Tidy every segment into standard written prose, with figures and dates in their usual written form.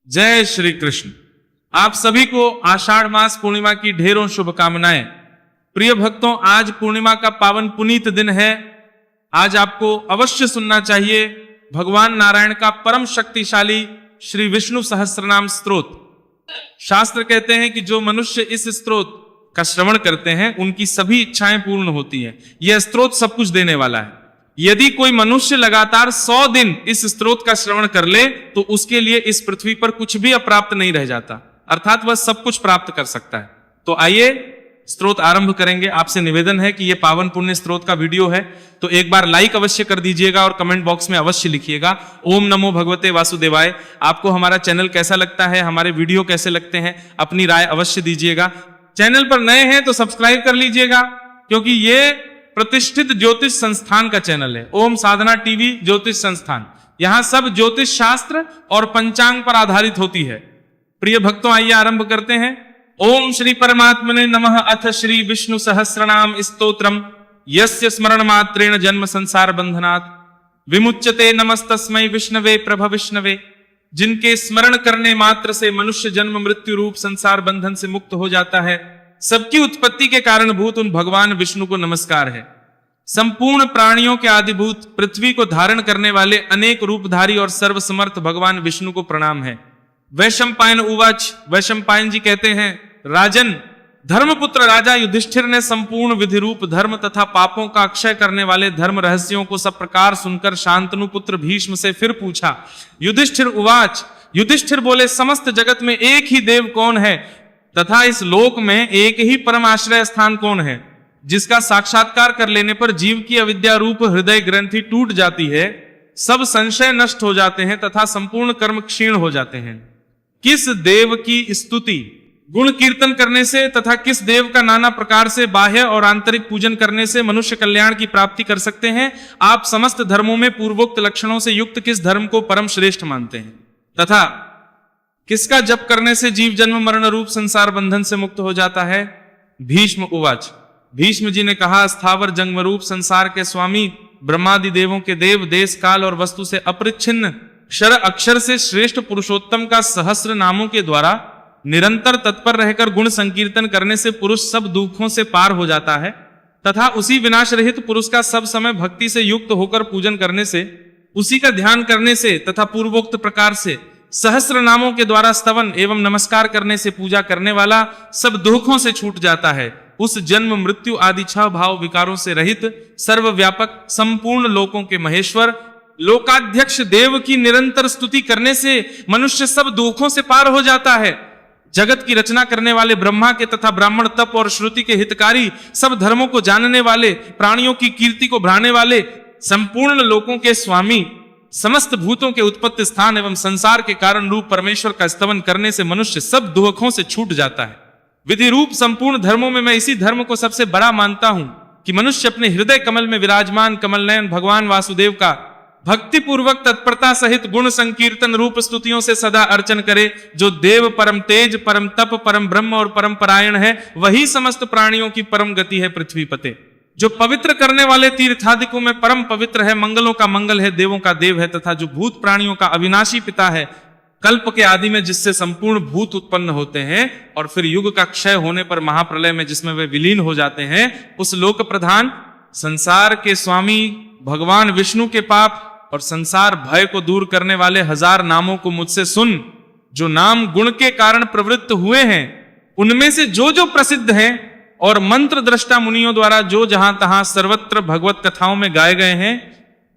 जय श्री कृष्ण। आप सभी को आषाढ़ मास पूर्णिमा की ढेरों शुभकामनाएं। प्रिय भक्तों, आज पूर्णिमा का पावन पुनीत दिन है। आज आपको अवश्य सुनना चाहिए भगवान नारायण का परम शक्तिशाली श्री विष्णु सहस्त्रनाम स्तोत्र। शास्त्र कहते हैं कि जो मनुष्य इस स्तोत्र का श्रवण करते हैं उनकी सभी इच्छाएं पूर्ण होती हैं। यह स्तोत्र सब कुछ देने वाला है। यदि कोई मनुष्य लगातार 100 दिन इस स्तोत्र का श्रवण कर ले तो उसके लिए इस पृथ्वी पर कुछ भी अप्राप्त नहीं रह जाता, अर्थात वह सब कुछ प्राप्त कर सकता है। तो आइए स्तोत्र आरंभ करेंगे। आपसे निवेदन है कि यह पावन पुण्य स्तोत्र का वीडियो है तो एक बार लाइक अवश्य कर दीजिएगा और कमेंट बॉक्स में अवश्य लिखिएगा ओम नमो भगवते वासुदेवाय। आपको हमारा चैनल कैसा लगता है, हमारे वीडियो कैसे लगते हैं, अपनी राय अवश्य दीजिएगा। चैनल पर नए हैं तो सब्सक्राइब कर लीजिएगा, क्योंकि ये प्रतिष्ठित ज्योतिष संस्थान का चैनल है। ओम साधना टीवी ज्योतिष संस्थान, यहां सब ज्योतिष शास्त्र और पंचांग पर आधारित होती है। प्रिय भक्तों, आइए आरंभ करते हैं। ओम श्री परमात्मने नमः। अथ श्री विष्णु सहस्रनाम स्तोत्रम यस्य स्मरण मात्रेण जन्म संसार बंधनात् विमुच्यते। नमस्तस्मै विष्णवे प्रभ विष्णवे। जिनके स्मरण करने मात्र से मनुष्य जन्म मृत्यु रूप संसार बंधन से मुक्त हो जाता है, सबकी उत्पत्ति के कारणभूत उन भगवान विष्णु को नमस्कार है। संपूर्ण प्राणियों के आदिभूत पृथ्वी को धारण करने वाले अनेक रूपधारी और सर्वसमर्थ भगवान विष्णु को प्रणाम है। वैशंपायन उवाच, वैशंपायन जी कहते हैं, राजन, धर्मपुत्र राजा युधिष्ठिर ने संपूर्ण विधि रूप धर्म तथा पापों का अक्षय करने वाले धर्म रहस्यों को सब प्रकार सुनकर शांतनु पुत्र भीष्म से फिर पूछा। युधिष्ठिर उवाच, युधिष्ठिर बोले, समस्त जगत में एक ही देव कौन है तथा इस लोक में एक ही परम आश्रय स्थान कौन है, जिसका साक्षात्कार कर लेने पर जीव की अविद्या रूप हृदय ग्रंथि टूट जाती है, सब संशय नष्ट हो जाते हैं तथा संपूर्ण कर्म क्षीण हो जाते हैं। किस देव की स्तुति गुण कीर्तन करने से तथा किस देव का नाना प्रकार से बाह्य और आंतरिक पूजन करने से मनुष्य कल्याण की प्राप्ति कर सकते हैं? आप समस्त धर्मों में पूर्वोक्त लक्षणों से युक्त किस धर्म को परम श्रेष्ठ मानते हैं तथा किसका जप करने से जीव जन्म मरण रूप संसार बंधन से मुक्त हो जाता है? भीष्म उवाच, भीष्म जी ने कहा, स्थावर जंगम रूप संसार के स्वामी ब्रह्मादि देवों के देव, देश काल और वस्तु से अपरिच्छिन्न क्षर अक्षर से श्रेष्ठ पुरुषोत्तम का सहस्र नामों के द्वारा निरंतर तत्पर रहकर गुण संकीर्तन करने से पुरुष सब दुखों से पार हो जाता है तथा उसी विनाश रहित पुरुष का सब समय भक्ति से युक्त होकर पूजन करने से, उसी का ध्यान करने से तथा पूर्वोक्त प्रकार से सहस्र नामों के द्वारा स्तवन एवं नमस्कार करने से पूजा करने वाला सब दुखों से छूट जाता है। उस जन्म मृत्यु आदि 6 भाव विकारों से रहित सर्वव्यापक संपूर्ण लोकों के महेश्वर लोकाध्यक्ष देव की निरंतर स्तुति करने से मनुष्य सब दुखों से पार हो जाता है। जगत की रचना करने वाले ब्रह्मा के तथा ब्राह्मण तप और श्रुति के हितकारी, सब धर्मों को जानने वाले, प्राणियों की कीर्ति को बढ़ाने वाले, संपूर्ण लोकों के स्वामी, समस्त भूतों के उत्पत्ति स्थान एवं संसार के कारण रूप परमेश्वर का स्तवन करने से मनुष्य सब दुखों से छूट जाता है। विधि रूप संपूर्ण धर्मों में मैं इसी धर्म को सबसे बड़ा मानता हूं कि मनुष्य अपने हृदय कमल में विराजमान कमल नयन भगवान वासुदेव का भक्ति पूर्वक तत्परता सहित गुण संकीर्तन रूप स्तुतियों से सदा अर्चन करे। जो देव परम तेज, परम तप, परम ब्रह्म और परम परायण है, वही समस्त प्राणियों की परम गति है पृथ्वी पते। जो पवित्र करने वाले तीर्थादिकों में परम पवित्र है, मंगलों का मंगल है, देवों का देव है तथा जो भूत प्राणियों का अविनाशी पिता है, कल्प के आदि में जिससे संपूर्ण भूत उत्पन्न होते हैं और फिर युग का क्षय होने पर महाप्रलय में जिसमें वे विलीन हो जाते हैं, उस लोक प्रधान संसार के स्वामी भगवान विष्णु के पाप और संसार भय को दूर करने वाले 1000 नामों को मुझसे सुन। जो नाम गुण के कारण प्रवृत्त हुए हैं उनमें से जो जो प्रसिद्ध हैं और मंत्र दृष्टा मुनियों द्वारा जो जहां तहां सर्वत्र भगवत कथाओं में गाए गए हैं,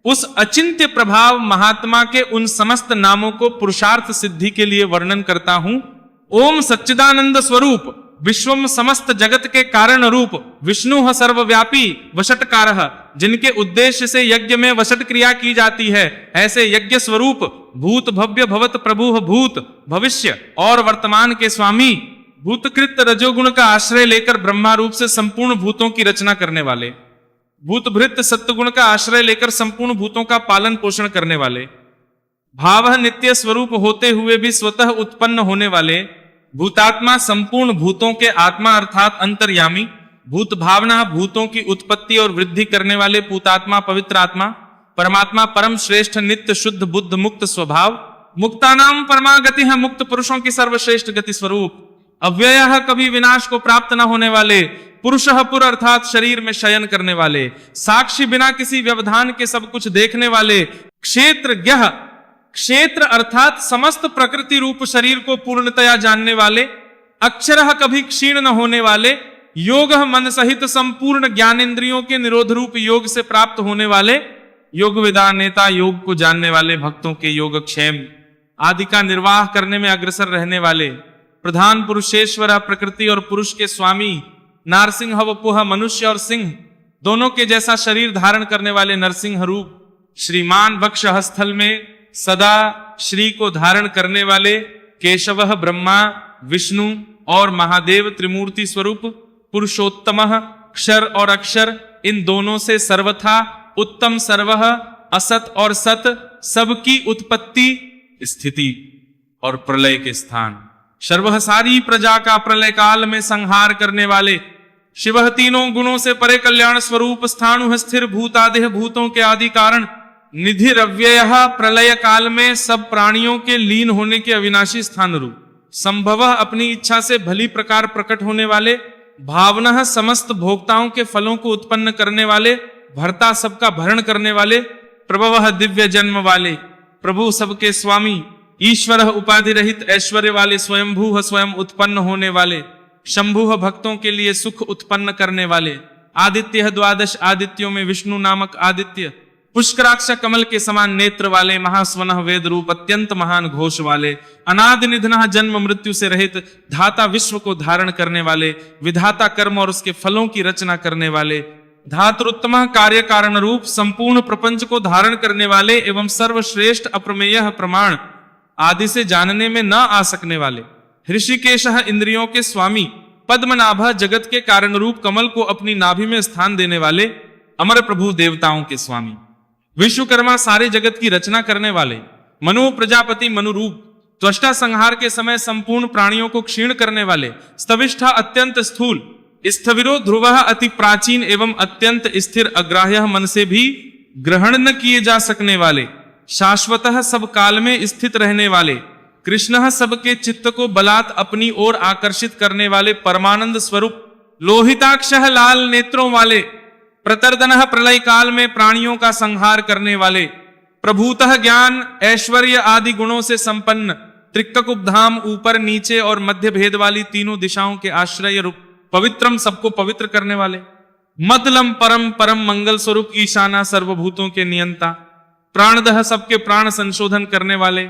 उस अचिंत्य प्रभाव महात्मा के उन समस्त नामों को पुरुषार्थ सिद्धि के लिए वर्णन करता हूं। ओम सच्चिदानंद स्वरूप विश्वम समस्त जगत के कारण रूप विष्णु सर्वव्यापी वशटकारः, जिनके उद्देश्य से यज्ञ में वशट क्रिया की जाती है, ऐसे यज्ञ स्वरूप भूत भव्य भवत प्रभु भूत भविष्य और वर्तमान के स्वामी, भूतकृत रजोगुण का आश्रय लेकर ब्रह्मा रूप से संपूर्ण भूतों की रचना करने वाले, भूतभृत सत्वगुण का आश्रय लेकर संपूर्ण भूतों का पालन पोषण करने वाले, भाव नित्य स्वरूप होते हुए भी स्वतः उत्पन्न होने वाले, भूतात्मा संपूर्ण भूतों के आत्मा अर्थात अंतर्यामी, भूत भावना भूतों की उत्पत्ति और वृद्धि करने वाले पूतात्मा पवित्र आत्मा, परमात्मा परम श्रेष्ठ नित्य शुद्ध बुद्ध मुक्त स्वभाव, मुक्तानाम परमागति है, मुक्त पुरुषों की सर्वश्रेष्ठ गति स्वरूप। अव्यय कभी विनाश को प्राप्त न होने वाले, पुरुषः पुर अर्थात शरीर में शयन करने वाले, साक्षी बिना किसी व्यवधान के सब कुछ देखने वाले, क्षेत्रज्ञः क्षेत्र अर्थात समस्त प्रकृति रूप शरीर को पूर्णतया जानने वाले, अक्षरः कभी क्षीण न होने वाले, योग मन सहित संपूर्ण ज्ञानेंद्रियों के निरोध रूप योग से प्राप्त होने वाले, योग विदा नेता योग को जानने वाले, भक्तों के योगक्षेम आदि का निर्वाह करने में अग्रसर रहने वाले, प्रधान पुरुषेश्वर प्रकृति और पुरुष के स्वामी, नारसिंह वपुह मनुष्य और सिंह दोनों के जैसा शरीर धारण करने वाले नरसिंह रूप, श्रीमान वक्ष स्थल में सदा श्री को धारण करने वाले, केशव ब्रह्मा विष्णु और महादेव त्रिमूर्ति स्वरूप, पुरुषोत्तम क्षर और अक्षर इन दोनों से सर्वथा उत्तम, सर्वः असत और सत सबकी उत्पत्ति स्थिति और प्रलय के स्थान, सर्वः सारी प्रजा का प्रलय काल में संहार करने वाले, शिवः तीनों गुणों से परे कल्याण स्वरूप, स्थाणुः स्थिर भूतादेह भूतों के आदि कारण, निधिरव्ययः प्रलय काल में सब प्राणियों के लीन होने के अविनाशी स्थान रूप, संभवः अपनी इच्छा से भली प्रकार प्रकट होने वाले, भावनः समस्त भोक्ताओं के फलों को उत्पन्न करने वाले, भरता सबका भरण करने वाले, प्रभवः दिव्य जन्म वाले, प्रभु सबके स्वामी, ईश्वर उपाधि रहित ऐश्वर्य वाले, स्वयंभू स्वयं उत्पन्न होने वाले, शंभु भक्तों के लिए सुख उत्पन्न करने वाले, आदित्य द्वादश आदित्यों में विष्णु नामक आदित्य, पुष्कराक्ष कमल के समान नेत्र वाले, महास्वन वेद रूप अत्यंत महान घोष वाले, अनादि निधन जन्म मृत्यु से रहित, धाता विश्व को धारण करने वाले, विधाता कर्म और उसके फलों की रचना करने वाले, धातृत्तम कार्य कारण रूप संपूर्ण प्रपंच को धारण करने वाले एवं सर्वश्रेष्ठ अप्रमेय प्रमाण आदि से जानने में न आ सकने वाले, ऋषिकेश इंद्रियों के स्वामी, पद्मनाभ जगत के कारण रूप कमल को अपनी नाभि में स्थान देने वाले, अमर प्रभु देवताओं के स्वामी, विश्वकर्मा सारे जगत की रचना करने वाले, मनु प्रजापति मनु रूप, त्वष्टा संहार के समय संपूर्ण प्राणियों को क्षीण करने वाले, स्तविष्ठा अत्यंत स्थूल, स्थविरो ध्रुवः अति प्राचीन एवं अत्यंत स्थिर, अग्राह्य मन से भी ग्रहण न किए जा सकने वाले, शाश्वतः सब काल में स्थित रहने वाले, कृष्ण सबके चित्त को बलात् अपनी ओर आकर्षित करने वाले, परमानंद स्वरूप, लोहिताक्ष लाल नेत्रों वाले, प्रतर्दन प्रलय काल में प्राणियों का संहार करने वाले, प्रभूतः ज्ञान ऐश्वर्य आदि गुणों से संपन्न, त्रिककुब्धाम ऊपर नीचे और मध्य भेद वाली तीनों दिशाओं के आश्रय रूप, पवित्रम सबको पवित्र करने वाले, मतलम परम परम मंगल स्वरूप, ईशाना सर्वभूतों के नियंता, प्राणदह सबके प्राण संशोधन करने वाले,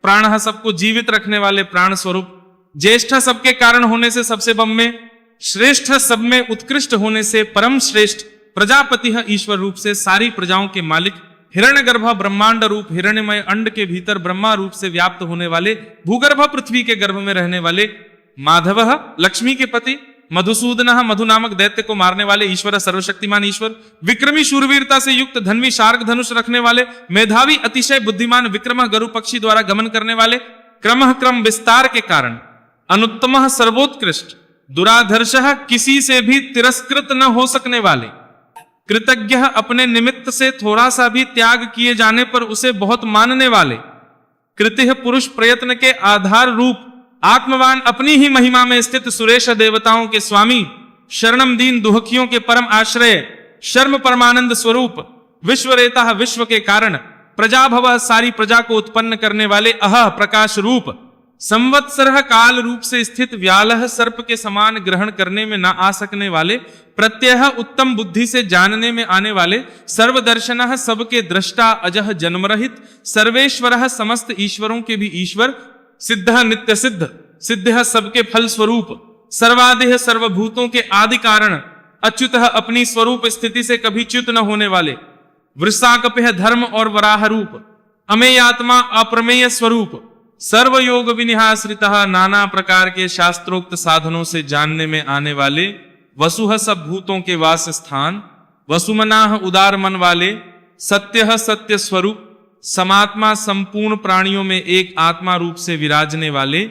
प्राण सबको जीवित रखने वाले प्राण स्वरूप, ज्येष्ठ सबके कारण होने से सबसे बम में, श्रेष्ठ सब में उत्कृष्ट होने से परम श्रेष्ठ, प्रजापति ईश्वर रूप से सारी प्रजाओं के मालिक, हिरण्यगर्भ ब्रह्मांड रूप हिरण्यमय अंड के भीतर ब्रह्मा रूप से व्याप्त होने वाले, भूगर्भ पृथ्वी के गर्भ में रहने वाले, माधव लक्ष्मी के पति, मधुसूदन मधु नामक दैत्य को मारने वाले ईश्वर सर्वशक्तिमान ईश्वर, विक्रमी शूरवीरता से युक्त धन्वी शार्क धनुष रखने वाले, मेधावी अतिशय बुद्धिमान विक्रम गरु पक्षी द्वारा गमन करने वाले, क्रम विस्तार के कारण अनुत्तम सर्वोत्कृष्ट, दुराधर्ष किसी से भी तिरस्कृत न हो सकने वाले, कृतज्ञ अपने निमित्त से थोड़ा सा भी त्याग किए जाने पर उसे बहुत मानने वाले, कृतिः पुरुष प्रयत्न के आधार रूप, आत्मवान अपनी ही महिमा में स्थित सुरेश देवताओं के स्वामी, शरणम दीन दुहखियों के परम आश्रय, शर्म परमानंद स्वरूप, विश्वरेता विश्व के कारण, प्रजाभव सारी प्रजा को उत्पन्न करने वाले, अह प्रकाश रूप, संवत्सर काल रूप से स्थित, व्यालह सर्प के समान ग्रहण करने में न आ सकने वाले, प्रत्यय उत्तम बुद्धि से जानने में आने वाले, सर्वदर्शनः सबके दृष्टा, अजह जन्मरहित, सर्वेश्वरः समस्त ईश्वरों के भी ईश्वर, सिद्धः नित्य सिद्ध, सिद्धः सबके फल स्वरूप, सर्वादेह सर्वभूतों के आदि कारण, अच्युतः अपनी स्वरूप स्थिति से कभी च्युत न होने वाले, वृषाकपः धर्म और वराह रूप, अमेयात्मा अप्रमेय स्वरूप, सर्वयोग विनिहाश्रितः नाना प्रकार के शास्त्रोक्त साधनों से जानने में आने वाले, वसुह सब भूतों के वास स्थान, वसुमनाह उदार मन वाले, सत्यः सत्य स्वरूप, समात्मा संपूर्ण प्राणियों में एक आत्मा रूप से विराजने वाले,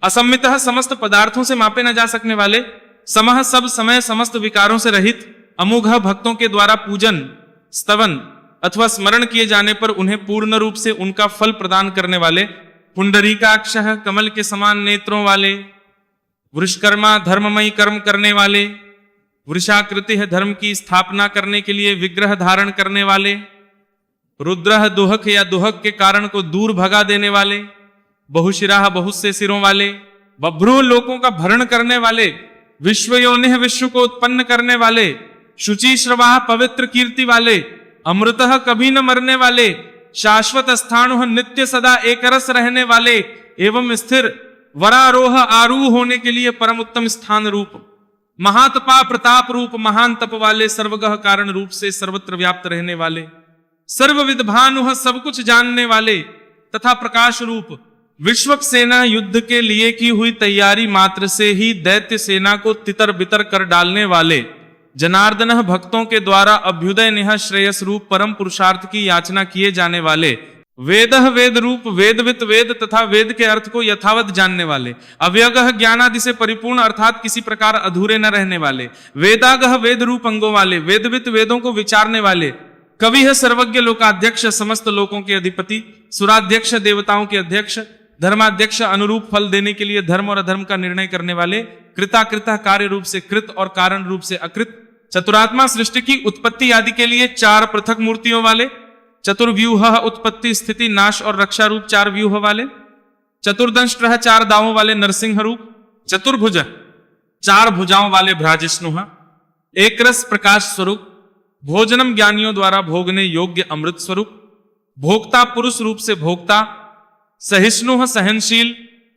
असम्मितः समस्त पदार्थों से मापे न जा सकने वाले, समः सब समय समस्त विकारों से रहित, अमोघ भक्तों के द्वारा पूजन स्तवन अथवा स्मरण किए जाने पर उन्हें पूर्ण रूप से उनका फल प्रदान करने वाले, पुंडरीकाक्षः कमल के समान नेत्रों वाले, वृषकर्मा धर्ममयी कर्म करने वाले, वृषाकृति है धर्म की स्थापना करने के लिए विग्रह धारण करने वाले, रुद्रः दुहक या दुहक के कारण को दूर भगा देने वाले, बहुशिराह बहुत से सिरों वाले, बभ्रू लोकों का भरण करने वाले, विश्वयोनिः विश्व को उत्पन्न करने वाले, शुचि श्रवाह पवित्र कीर्ति वाले, अमृतः कभी न मरने वाले, शाश्वत स्थाणुः नित्य सदा एकरस रहने वाले, एवं स्थिर वरारोह आरूह होने के लिए परम उत्तम स्थान रूप, महातपा प्रताप रूप महान तप वाले, सर्वगह कारण रूप से सर्वत्र व्याप्त रहने वाले, सर्वविद भानुः सब कुछ जानने वाले तथा प्रकाश रूप, विश्वक सेना युद्ध के लिए की हुई तैयारी मात्र से ही दैत्य सेना को तितर बितर कर डालने वाले, जनार्दन भक्तों के द्वारा अभ्युदय नेह श्रेयस रूप परम पुरुषार्थ की याचना किए जाने वाले, वेदः वेद रूप वेदवित वेद तथा वेद के अर्थ को यथावत जानने वाले, अव्यगः ज्ञानादि से परिपूर्ण अर्थात किसी प्रकार अधूरे न रहने वाले, वेदागह वेद रूप अंगों वाले, वेदवित वेदों को विचारने वाले, कवि है सर्वज्ञ लोकाध्यक्ष समस्त लोकों के अधिपति, सुराध्यक्ष देवताओं के अध्यक्ष, धर्माध्यक्ष अनुरूप फल देने के लिए धर्म और अधर्म का निर्णय करने वाले, कृता कार्य रूप से कृत और कारण रूप से अकृत, चतुरात्मा सृष्टि की उत्पत्ति आदि के लिए चार पृथक मूर्तियों वाले, चतुर्व्यूह उत्पत्ति स्थिति नाश और रक्षा रूप चार व्यूह वाले, चतुर्दंष्ट्रः चार दावों वाले नरसिंह रूप, चतुर्भुज चार भुजाओं वाले भ्राजिष्णु, एक रस प्रकाश स्वरूप, भोजनम ज्ञानियों द्वारा भोगने योग्य अमृत स्वरूप, भोक्ता पुरुष रूप से भोक्ता, सहिष्णु सहनशील,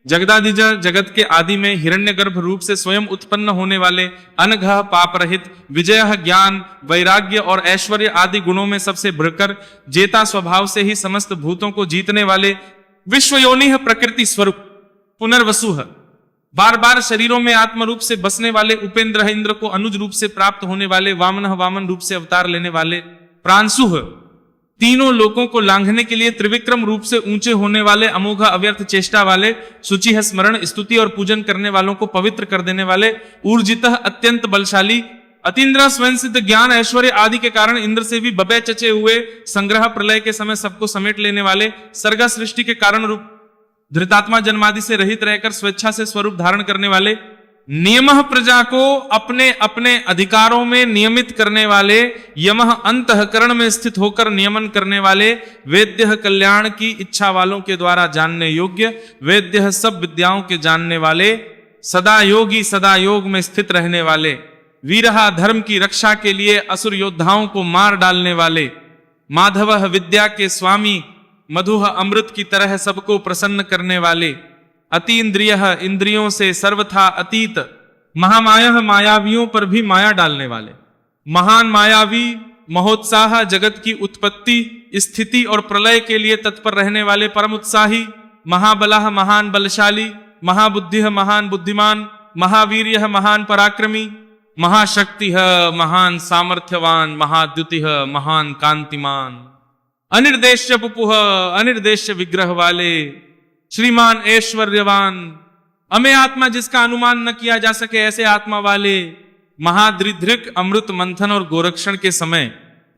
जगदादिज जगत के आदि में हिरण्यगर्भ रूप से स्वयं उत्पन्न होने वाले, अनघ पाप रहित, विजय ज्ञान वैराग्य और ऐश्वर्य आदि गुणों में सबसे बढ़कर, जेता स्वभाव से ही समस्त भूतों को जीतने वाले, विश्वयोनिः प्रकृति स्वरूप, पुनर्वसुः बार बार शरीरों में आत्म रूप से बसने वाले, उपेंद्र इंद्र को अनुज रूप से प्राप्त होने वाले, वामन रूप से अवतार लेने वाले, प्रांशुः तीनों लोकों को लांघने के लिए त्रिविक्रम रूप से ऊंचे होने वाले, अमोघ अव्यर्थ चेष्टा वाले, शुचि है स्मरण स्तुति और पूजन करने वालों को पवित्र कर देने वाले, ऊर्जितः अत्यंत बलशाली, अतीन्द्र स्वयं सिद्ध ज्ञान ऐश्वर्य आदि के कारण इंद्र से भी बबे चचे हुए, संग्रह प्रलय के समय सबको समेट लेने वाले, सर्ग सृष्टि के कारण रूप, धृतात्मा जन्मादि से रहित रहकर स्वेच्छा से स्वरूप धारण करने वाले, नियमः प्रजा को अपने अपने अधिकारों में नियमित करने वाले, यमः अंतःकरण में स्थित होकर नियमन करने वाले, वेद्यः कल्याण की इच्छा वालों के द्वारा जानने योग्य, वेद्यः सब विद्याओं के जानने वाले, सदा योगी सदा योग में स्थित रहने वाले, वीरहा धर्म की रक्षा के लिए असुर योद्धाओं को मार डालने वाले, माधवः विद्या के स्वामी, मधुः अमृत की तरह सबको प्रसन्न करने वाले, अतीन्द्रियः इंद्रियों से सर्वथा अतीत, महामाया मायावियों पर भी माया डालने वाले, महान मायावी महोत्साह जगत की उत्पत्ति स्थिति और प्रलय के लिए तत्पर रहने वाले परम उत्साही, महाबलः महान बलशाली, महाबुद्धिः महान बुद्धिमान, महावीर्यः महान पराक्रमी, महाशक्तिः महान सामर्थ्यवान, महाद्युतिः महान कांतिमान, अनिर्देश्य पुपुः अनिर्देश्य विग्रह वाले, श्रीमान ऐश्वर्यवान, अमेय आत्मा जिसका अनुमान न किया जा सके ऐसे आत्मा वाले, महाद्रिधृक अमृत मंथन और गोरक्षण के समय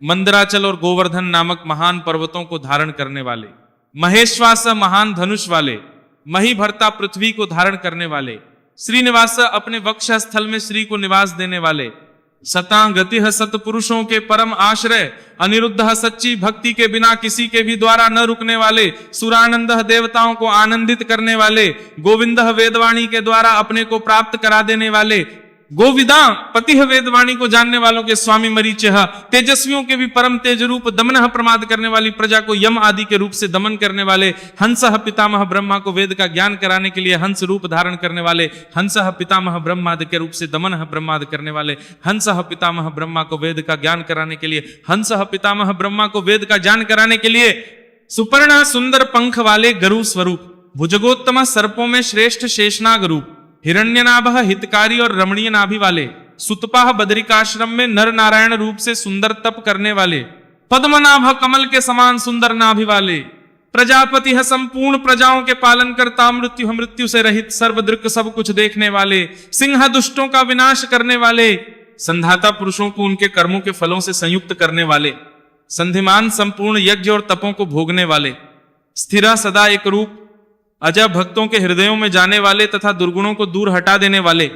मंदराचल और गोवर्धन नामक महान पर्वतों को धारण करने वाले, महेश्वास महान धनुष वाले, मही भरता पृथ्वी को धारण करने वाले, श्रीनिवास अपने वक्ष स्थल में श्री को निवास देने वाले, सतांगतिः सतपुरुषों के परम आश्रय, अनिरुद्धः सच्ची भक्ति के बिना किसी के भी द्वारा न रुकने वाले, सुरानंदः देवताओं को आनंदित करने वाले, गोविंदः वेदवाणी के द्वारा अपने को प्राप्त करा देने वाले, गोविदा पतिः वेदवाणी को जानने वालों के स्वामी मरीचः, तेजस्वियों के भी परम तेज रूप, दमनः प्रमाद करने वाली प्रजा को यम आदि के रूप से दमन करने वाले, हंसः पितामह ब्रह्मा को वेद का ज्ञान कराने के लिए हंस रूप धारण करने वाले, हंसः पितामह ब्रह्मादि के रूप से दमनः ब्रह्माद करने वाले, हंसः पितामह ब्रह्मा को वेद का ज्ञान कराने के लिए, हंसः पितामह ब्रह्मा को वेद का ज्ञान कराने के लिए, सुपर्णा सुंदर पंख वाले गरु स्वरूप, भुजगोत्तम सर्पों में श्रेष्ठ शेषनाग रूप, हिरण्यनाभः हितकारी और रमणीय नाभि वाले, सुतपाह बदरिकाश्रम में नर नारायण रूप से सुंदर तप करने वाले, पद्मनाभ कमल के समान सुंदर नाभि वाले, प्रजापति है संपूर्ण प्रजाओं के पालन करता, मृत्यु से रहित सर्वदृक सब कुछ देखने वाले, सिंह दुष्टों का विनाश करने वाले, संधाता पुरुषों को उनके कर्मों के फलों से संयुक्त करने वाले, संधिमान संपूर्ण यज्ञ और तपों को भोगने वाले, स्थिरा सदा एक रूप, अजय भक्तों के हृदयों में जाने वाले तथा दुर्गुणों को दूर हटा देने वाले,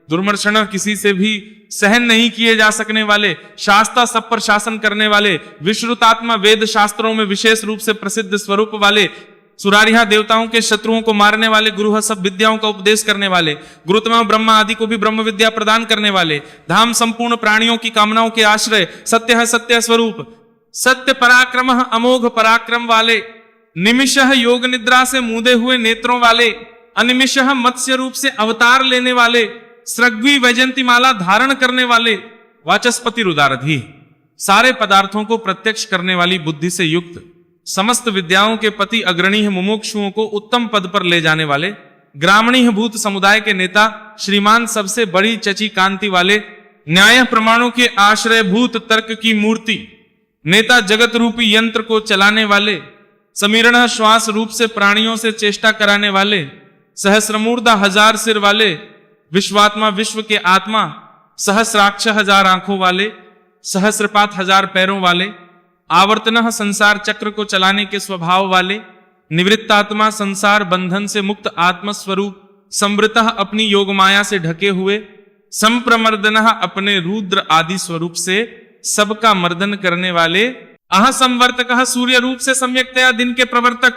दुर्मर्षण किसी से भी सहन नहीं किए जा सकने वाले, शास्ता सब पर शासन करने वाले, विश्रुतात्मा वेद शास्त्रों में विशेष रूप से प्रसिद्ध स्वरूप वाले, सुरारिहा देवताओं के शत्रुओं को मारने वाले, गुरु सब विद्याओं का उपदेश करने वाले, गुरुतम ब्रह्मा आदि को भी ब्रह्म विद्या प्रदान करने वाले, धाम संपूर्ण प्राणियों की कामनाओं के आश्रय, सत्य है सत्य स्वरूप, सत्य पराक्रम अमोघ पराक्रम वाले, निमिषः योग निद्रा से मूंदे हुए नेत्रों वाले, अनिमिषः मत्स्य रूप से अवतार लेने वाले, सृग्वी वैजंती माला धारण करने वाले, वाचस्पति रुदारधी, सारे पदार्थों को प्रत्यक्ष करने वाली बुद्धि से युक्त, समस्त विद्याओं के पति अग्रणी मुमुक्षुओं को उत्तम पद पर ले जाने वाले, ग्रामणीय भूत समुदाय के नेता, श्रीमान सबसे बड़ी चची कांति वाले, न्याय प्रमाणों के आश्रय भूत तर्क की मूर्ति, नेता जगत रूपी यंत्र को चलाने वाले, समीरण श्वास रूप से प्राणियों से चेष्टा कराने वाले, सहस्रमूर्धा हजार सिर वाले, विश्वात्मा विश्व के आत्मा, सहस्राक्ष हजार आंखों वाले, सहस्रपात हजार पैरों वाले, आवर्तन संसार चक्र को चलाने के स्वभाव वाले, निवृत्तात्मा संसार बंधन से मुक्त आत्मस्वरूप, समृतः अपनी योग माया से ढके हुए, संप्रमर्दन अपने रुद्र आदि स्वरूप से सबका मर्दन करने वाले, अह संवर्तक सूर्य रूप से सम्यक्तया दिन के प्रवर्तक,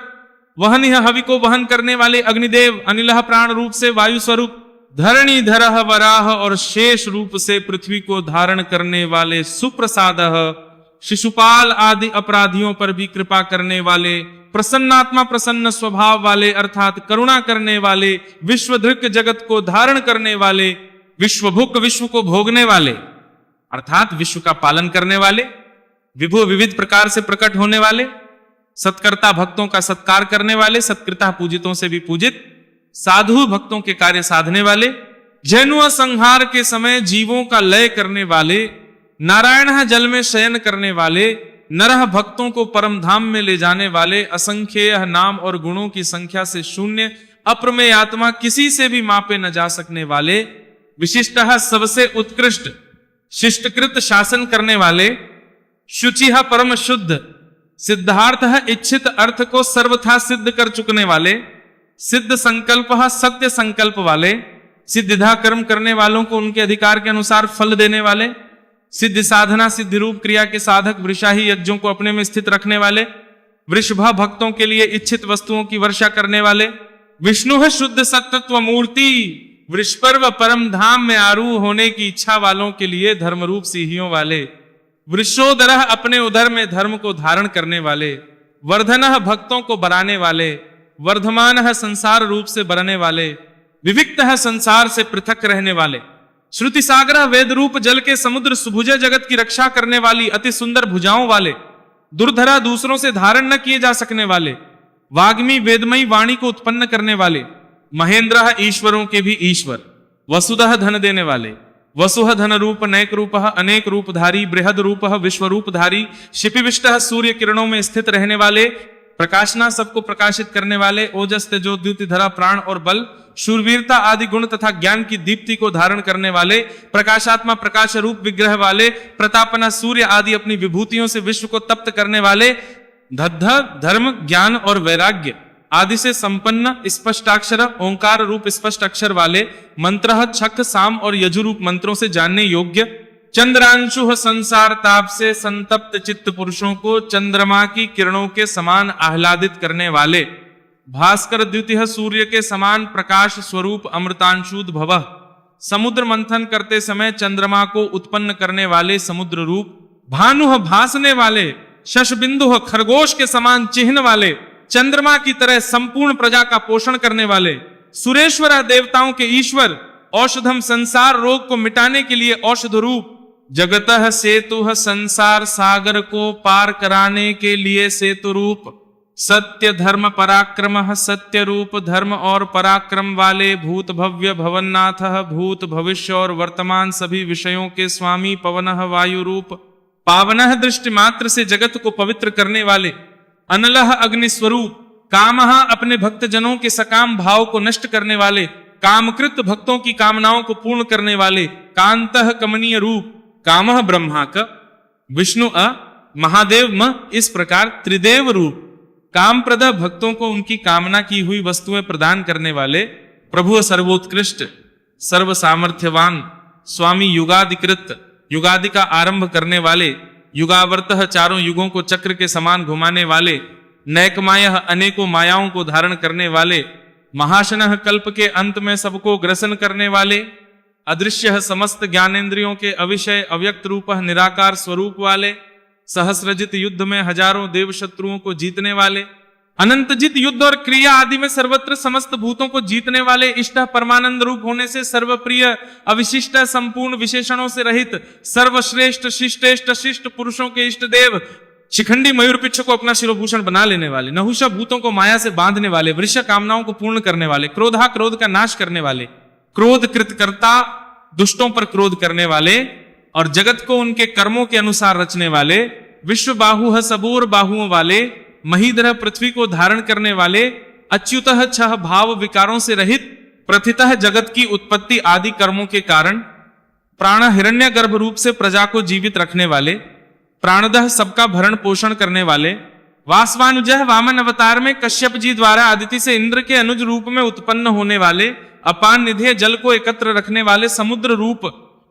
वहनिह हवि को वहन करने वाले अग्निदेव, अनिलह प्राण रूप से वायु स्वरूप, धरणी धरह वराह और शेष रूप से पृथ्वी को धारण करने वाले सुप्रसादः, शिशुपाल आदि अपराधियों पर भी कृपा करने वाले, प्रसन्नात्मा प्रसन्न स्वभाव वाले अर्थात करुणा करने वाले, विश्वधृक जगत को धारण करने वाले, विश्वभुक विश्व को भोगने वाले अर्थात विश्व का पालन करने वाले, विभु विविध प्रकार से प्रकट होने वाले, सत्कर्ता भक्तों का सत्कार करने वाले, सत्कृता पूजितों से भी पूजित, साधु भक्तों के कार्य साधने वाले, जैनुआ संहार के समय जीवों का लय करने वाले, नारायण जल में शयन करने वाले, नरह भक्तों को परम धाम में ले जाने वाले, असंख्येय नाम और गुणों की संख्या से शून्य, अप्रमेय आत्मा किसी से भी मापे न जा सकने वाले, विशिष्टः सबसे उत्कृष्ट, शिष्टकृत शासन करने वाले, शुचिः परम शुद्ध, सिद्धार्थः इच्छित अर्थ को सर्वथा सिद्ध कर चुकने वाले, सिद्ध संकल्प सत्य संकल्प वाले, सिद्धिधा कर्म करने वालों को उनके अधिकार के अनुसार फल देने वाले, सिद्ध साधना सिद्ध रूप क्रिया के साधक, वृषाही यज्ञों को अपने में स्थित रखने वाले, वृषभा भक्तों के लिए इच्छित वस्तुओं की वर्षा करने वाले, विष्णु है शुद्ध सत्त्व मूर्ति, वृषपर्व परम धाम में आरूढ़ होने की इच्छा वालों के लिए धर्मरूप सिंहियों वाले, वृषोदरः अपने उदर में धर्म को धारण करने वाले, वर्धनः भक्तों को बराने वाले, वर्धमानः संसार रूप से बरने वाले, विविक्तः संसार से पृथक रहने वाले, श्रुति सागर वेद रूप जल के समुद्र सुभुज जगत की रक्षा करने वाली अति सुंदर भुजाओं वाले, दुर्धरा दूसरों से धारण न किए जा सकने वाले, वाग्मी वेदमयी वाणी को उत्पन्न करने वाले, महेंद्र ईश्वरों के भी ईश्वर, वसुधः धन देने वाले, वसुह धन रूप नैक रूप अनेक रूपधारी, बृहद रूप विश्व रूपधारी, शिपिविष्ट सूर्य किरणों में स्थित रहने वाले, प्रकाशना सबको प्रकाशित करने वाले, ओजस तेजो द्युति धरा प्राण और बल, शूरवीरता आदि गुण तथा ज्ञान की दीप्ति को धारण करने वाले, प्रकाशात्मा प्रकाश रूप विग्रह वाले, प्रतापना सूर्य आदि अपनी विभूतियों से विश्व को तप्त करने वाले, धद्ध धर्म ज्ञान और वैराग्य आदि से संपन्न, स्पष्टाक्षर ओंकार रूप स्पष्ट अक्षर वाले, मंत्र छक साम और यजु रूप मंत्रों से जानने योग्य, चंद्रांशु संसार ताप से संतप्त चित्त पुरुषों को चंद्रमा की किरणों के समान आह्लादित करने वाले, भास्कर द्वितीय सूर्य के समान प्रकाश स्वरूप अमृतांशुद भवः, समुद्र मंथन करते समय चंद्रमा को उत्पन्न करने वाले समुद्र रूप, भानु भासने वाले, शशबिंदु खरगोश के समान चिन्ह वाले, चंद्रमा की तरह संपूर्ण प्रजा का पोषण करने वाले, सुरेश्वर देवताओं के ईश्वर, औषधम संसार रोग को मिटाने के लिए औषध रूप, जगतः सेतु संसार सागर को पार कराने के लिए सेतु रूप, सत्य धर्म पराक्रम सत्य रूप धर्म और पराक्रम वाले, भूत भव्य भवन्नाथ भूत भविष्य और वर्तमान सभी विषयों के स्वामी, पवनः वायु रूप, पावनः दृष्टि मात्र से जगत को पवित्र करने वाले, अनलह अग्नि स्वरूप, कामः अपने भक्त जनों के सकाम भाव को नष्ट करने वाले, कामकृत भक्तों की कामनाओं को पूर्ण करने वाले, कांतः कमनीय रूप, कामः ब्रह्मा का, विष्णु महादेव म इस प्रकार त्रिदेव रूप, कामप्रद भक्तों को उनकी कामना की हुई वस्तुएं प्रदान करने वाले प्रभु सर्वोत्कृष्ट सर्व सामर्थ्यवान स्वामी युगाधिकृत युगादि का आरंभ करने वाले युगावर्तः चारों युगों को चक्र के समान घुमाने वाले नैकमायः अनेकों मायाओं को धारण करने वाले महाशनः कल्प के अंत में सबको ग्रसन करने वाले अदृश्य समस्त ज्ञानेन्द्रियों के अविषय अव्यक्त रूप निराकार स्वरूप वाले सहस्रजित युद्ध में हजारों देव शत्रुओं को जीतने वाले अनंतजित युद्ध और क्रिया आदि में सर्वत्र समस्त भूतों को जीतने वाले इष्ट परमानंद रूप होने से सर्वप्रिय अविशिष्ट संपूर्ण विशेषणों से रहित सर्वश्रेष्ठ शिष्टेष्ट शिष्ट पुरुषों के इष्ट देव शिखंडी मयूर पिच्छ को अपना शिरोभूषण बना लेने वाले नहुषा भूतों को माया से बांधने वाले वृष कामनाओं को पूर्ण करने वाले क्रोधा क्रोध का नाश करने वाले क्रोध कृतकर्ता दुष्टों पर क्रोध करने वाले और जगत को उनके कर्मों के अनुसार रचने वाले विश्व बाहु सबूर बाहुओं वाले महीधर पृथ्वी को धारण करने वाले अच्युतः छह भाव विकारों से रहित प्रथितः जगत की उत्पत्ति आदि कर्मों के कारण प्राण हिरण्य गर्भ रूप से प्रजा को जीवित रखने वाले प्राणदह सबका भरण पोषण करने वाले वासवानुजह वामन अवतार में कश्यप जी द्वारा अदिति से इंद्र के अनुज रूप में उत्पन्न होने वाले अपान निधेय जल को एकत्र रखने वाले समुद्र रूप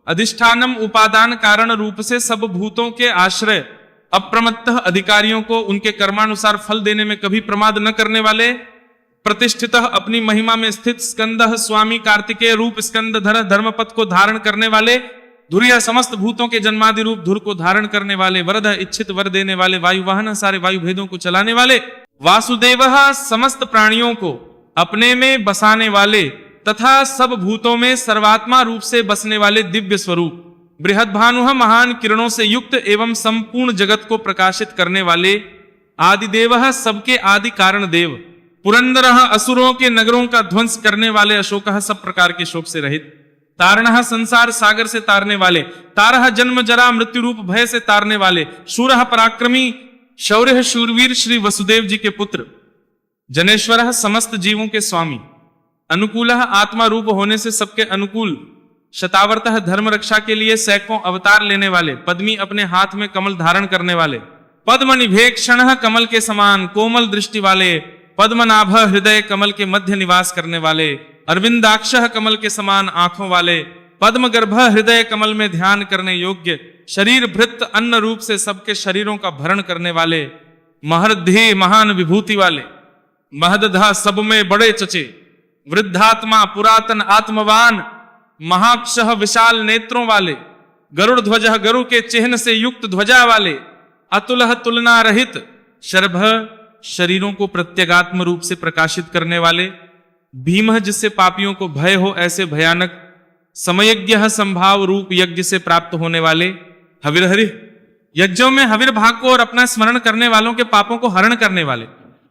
अधिष्ठानम उपादान कारण रूप से सब भूतों के आश्रय अप्रमत्त अधिकारियों को उनके कर्मानुसार फल देने में कभी प्रमाद न करने वाले प्रतिष्ठित अपनी महिमा में स्थित स्कंद स्वामी कार्तिकेय रूप स्कंदधर धर्मपथ को धारण करने वाले धुरिया समस्त भूतों के जन्मादि रूप धुर को धारण करने वाले वरद इच्छित वर देने वाले वायु वाहन सारे वायु भेदों को चलाने वाले वासुदेव समस्त प्राणियों को अपने में बसाने वाले तथा सब भूतों में सर्वात्मा रूप से बसने वाले दिव्य स्वरूप बृहद भानु महान किरणों से युक्त एवं संपूर्ण जगत को प्रकाशित करने वाले आदिदेव सबके आदि कारण देव पुरंदर असुरों के नगरों का ध्वंस करने वाले अशोक सब प्रकार के शोक से रहित तारण संसार सागर से तारने वाले तारह जन्म जरा मृत्यु रूप भय से तारने वाले शूर पराक्रमी शौर्य शूरवीर श्री वसुदेव जी के पुत्र जनेश्वर समस्त जीवों के स्वामी अनुकूल आत्मा रूप होने से सबके अनुकूल शतावर्त धर्म रक्षा के लिए सैकड़ों अवतार लेने वाले पद्मी अपने हाथ में कमल धारण करने वाले पद्मनिभेक्षण कमल के समान कोमल दृष्टि वाले पद्मनाभ हृदय कमल के मध्य निवास करने वाले अरविंदाक्ष कमल के समान आंखों वाले पद्मगर्भ हृदय कमल में ध्यान करने योग्य शरीर भृत अन्न रूप से सबके शरीरों का भरण करने वाले महर्धि महान विभूति वाले महदधा सब में बड़े चचे वृद्धात्मा पुरातन आत्मवान महाक्ष विशाल नेत्रों वाले गरुड़ ध्वज गरु के चिन्ह से युक्त ध्वजा वाले अतुल तुलना रहित शर्भ शरीरों को प्रत्यगात्म रूप से प्रकाशित करने वाले भीम जिससे पापियों को भय हो ऐसे भयानक समयज्ञ संभाव रूप यज्ञ से प्राप्त होने वाले हविर्हरि यज्ञों में हविर भाग को और अपना स्मरण करने वालों के पापों को हरण करने वाले